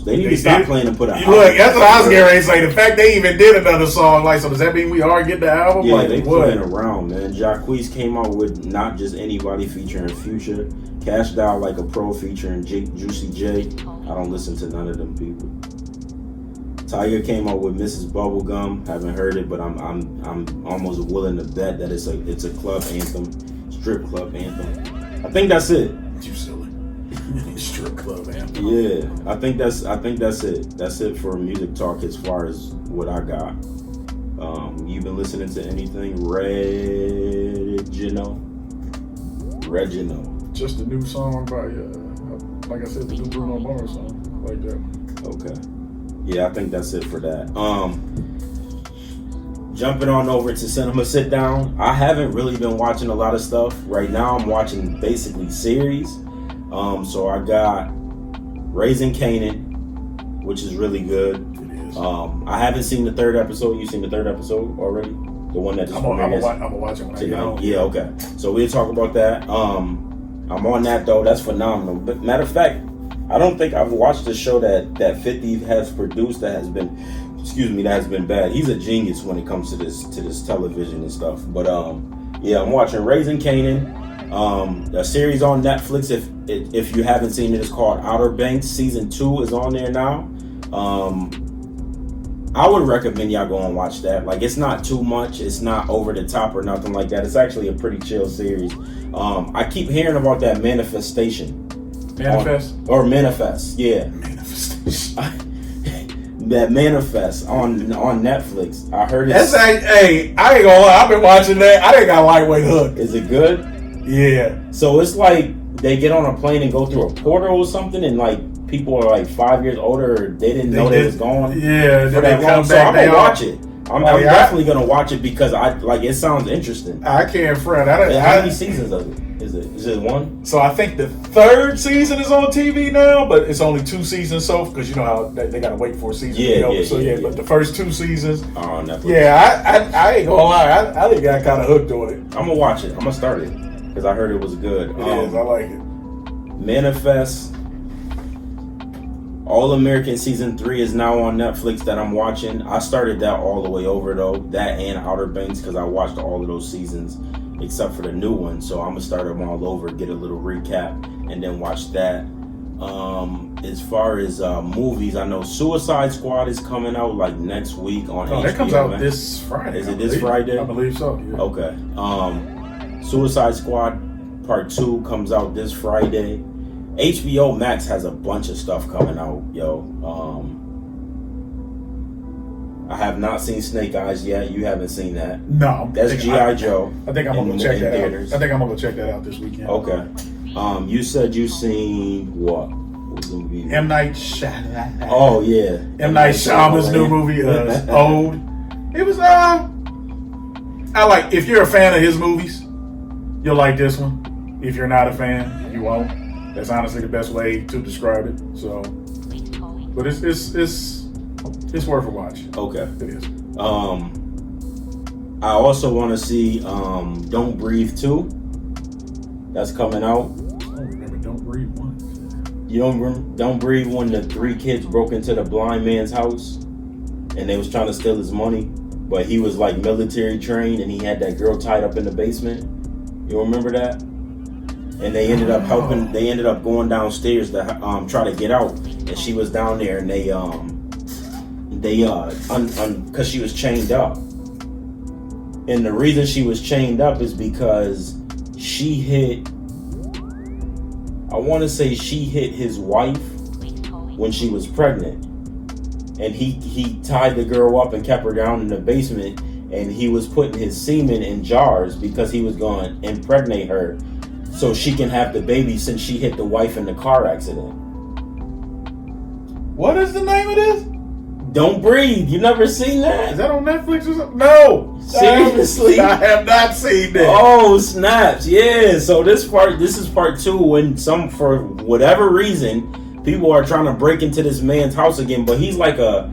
they need to stop playing and put out. Look, that's what I was getting ready to say. The fact they even did another song, like, so does that mean we are getting the album? Yeah, like, they playing around, man. Jacquees came out with Not Just Anybody featuring Future. Cash Doll Like a Pro featuring Juicy J. I don't listen to none of them people. Tiger came out with Mrs. Bubblegum. Haven't heard it, but I'm almost willing to bet that it's a club anthem, strip club anthem. I think that's it. You silly. Strip club anthem. Yeah, I think that's it. That's it for music talk as far as what I got. You been listening to anything? Reginald. Just a new song by like I said, the new Bruno Mars song. Like that. Okay. Yeah, I think that's it for that. Jumping on over to Cinema Sit Down. I haven't really been watching a lot of stuff. Right now I'm watching basically series. So I got Raising Kanan, which is really good. It is. I haven't seen the third episode. You seen the third episode already? The one that just I'm gonna watch it when I get home. Yeah, okay. So we'll talk about that. I'm on that though. That's phenomenal. But matter of fact, I don't think I've watched a show that 50 has produced that has been bad. He's a genius when it comes to this television and stuff. But yeah, I'm watching Raising Kanan, a series on Netflix. If you haven't seen it, it's called Outer Banks. Season 2 is on there now. I would recommend y'all go and watch that. Like, it's not too much. It's not over the top or nothing like that. It's actually a pretty chill series. I keep hearing about that Manifestation. Manifest? Manifest, yeah. Manifestation. That Manifest on Netflix. I heard it. Hey, I ain't gonna lie. I've been watching that. I think I lightweight hook. Is it good? Yeah. So it's like they get on a plane and go through a portal or something, and like people are like 5 years older, or they didn't know they was going. Yeah, for that long. So I'm gonna watch it. I'm definitely gonna watch it because it sounds interesting. I can't front. How many seasons of it? Is it one? So I think the 3rd season is on TV now, but it's only 2 seasons because you know how they gotta wait for a season to be over. But the first 2 seasons. Oh, Netflix. Yeah, I ain't gonna lie. I think I kind of hooked on it. I'm gonna watch it. I'm gonna start it because I heard it was good. It is. I like it. Manifest. All American season 3 is now on Netflix that I'm watching. I started that all the way over though, that and Outer Banks, because I watched all of those seasons except for the new one. So I'm gonna start them all over, get a little recap, and then watch that. As far as movies, I know Suicide Squad is coming out like next week on HBO. That comes out this Friday. Is it this Friday? I believe so. Yeah. Okay. Suicide Squad Part 2 comes out this Friday. HBO Max has a bunch of stuff coming out, yo. I have not seen Snake Eyes yet. You haven't seen that? No. That's G.I. Joe. I think I'm gonna go check that out. I think I'm gonna go check that out this weekend. Okay. You said you seen what? M. Night Shyamalan. Oh yeah. M. Night Shyamalan's new movie, Old. It was I like. If you're a fan of his movies, you'll like this one. If you're not a fan, you won't. That's honestly the best way to describe it. So, but it's worth a watch. Okay. It is. I also want to see Don't Breathe 2. That's coming out. I don't remember Don't Breathe 1. You don't Breathe when the 3 kids broke into the blind man's house and they was trying to steal his money, but he was like military trained and he had that girl tied up in the basement. You remember that? And they ended up helping. They ended up going downstairs to try to get out, and she was down there, and they because she was chained up. And the reason she was chained up is because she hit. I want to say she hit his wife when she was pregnant, and he tied the girl up and kept her down in the basement, and he was putting his semen in jars because he was going to impregnate her so she can have the baby since she hit the wife in the car accident. What is the name of this? Don't Breathe. You never seen that? Is that on Netflix or something? No. Seriously? I have not seen that. Oh, snaps. Yeah. So this is part 2 when for whatever reason, people are trying to break into this man's house again, but he's like a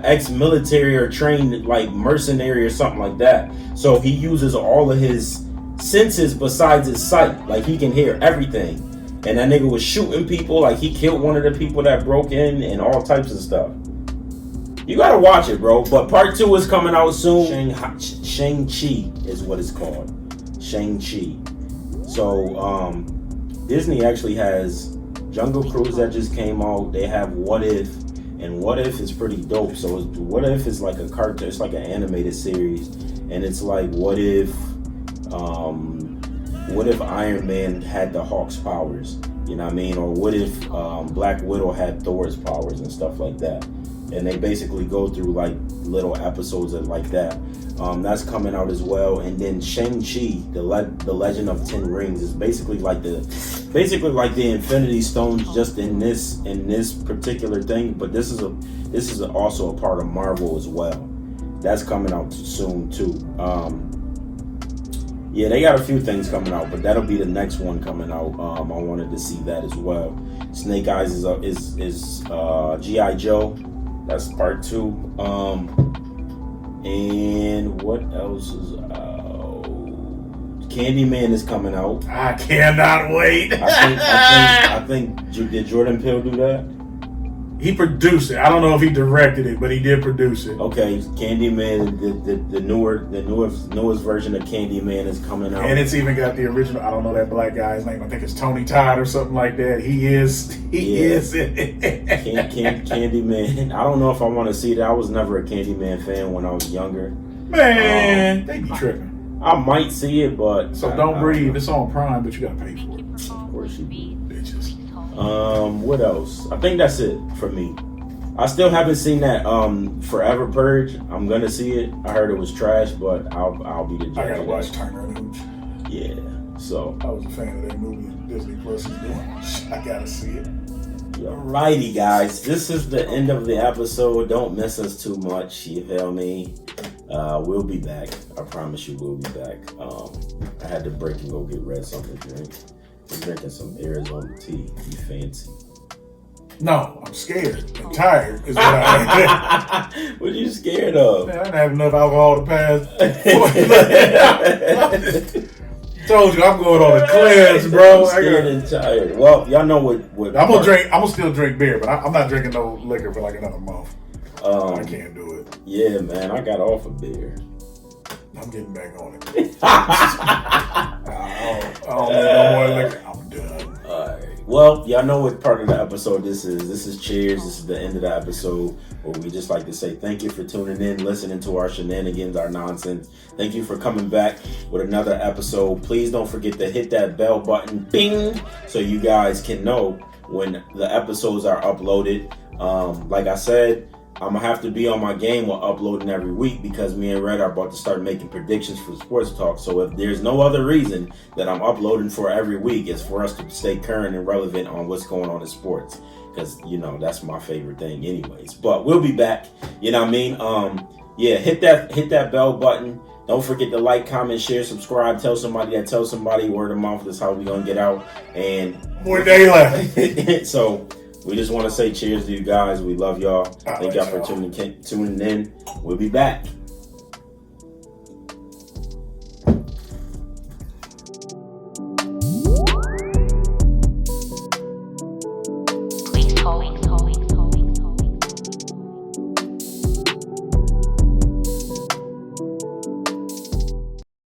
ex-military or trained like mercenary or something like that. So he uses all of his senses besides his sight. Like he can hear everything. And that nigga was shooting people. Like he killed one of the people that broke in and all types of stuff. You gotta watch it, bro. But part 2 is coming out soon. Shang-Chi is what it's called. Shang-Chi. So Disney actually has Jungle Cruise that just came out. They have What If, and What If is pretty dope. So What If is like a cartoon. It's like an animated series, and it's like what if Iron Man had the Hulk's powers? You know what I mean? Or what if Black Widow had Thor's powers and stuff like that? And they basically go through like little episodes of like that. That's coming out as well. And then Shang-Chi, the Legend of Ten Rings, is basically like the Infinity Stones, just in this particular thing. But this is also a part of Marvel as well. That's coming out soon too. Yeah, they got a few things coming out, but that'll be the next one coming out. I wanted to see that as well. Snake Eyes is G.I. Joe. That's part 2. And what else is out? Candyman is coming out. I cannot wait. I think did Jordan Peele do that? He produced it. I don't know if he directed it, but he did produce it. Okay, Candyman, the newest version of Candyman is coming out, and it's even got the original. I don't know that black guy's name. I think it's Tony Todd or something like that. He is Candyman. I don't know if I want to see that. I was never a Candyman fan when I was younger. Man, they be tripping. I might see it, but Don't Breathe. It's on Prime, but you gotta pay for it. Of course you do. Bitches. What else? I think that's it for me. I still haven't seen that Forever Purge. I'm gonna see it. I heard it was trash, but I'll be the judge. I gotta watch Turner and Hooch. Yeah. So I was a fan of that movie. Disney Plus is doing. I gotta see it. Alrighty, guys. This is the end of the episode. Don't miss us too much. You feel me? We'll be back. I promise you, we'll be back. I had to break and go get red something to drink. I'm drinking some Arizona tea. You fancy? No, I'm scared and tired. Is what I am. What are you scared of? Man, I didn't have enough alcohol to pass. Told you I'm going on a cleanse, bro. I'm scared and tired. Well, y'all know what I'm gonna drink. I'm gonna still drink beer, but I'm not drinking no liquor for like another month. I can't do it. Yeah, man, I got off of beer. I'm getting back on it. I don't need no more liquor. I'm done. All right. Well, y'all know what part of the episode this is. This is Cheers. This is the end of the episode where we just like to say thank you for tuning in, listening to our shenanigans, our nonsense. Thank you for coming back with another episode. Please don't forget to hit that bell button, bing, so you guys can know when the episodes are uploaded. Like I said, I'm going to have to be on my game with uploading every week because me and Red are about to start making predictions for Sports Talk. So if there's no other reason that I'm uploading for every week, it's for us to stay current and relevant on what's going on in sports. Because, you know, that's my favorite thing anyways. But we'll be back. You know what I mean? Hit that bell button. Don't forget to like, comment, share, subscribe. Tell somebody that tells somebody. Word of mouth is how we going to get out. And more day left. So we just want to say cheers to you guys. We love y'all. Thank y'all for tuning in. We'll be back.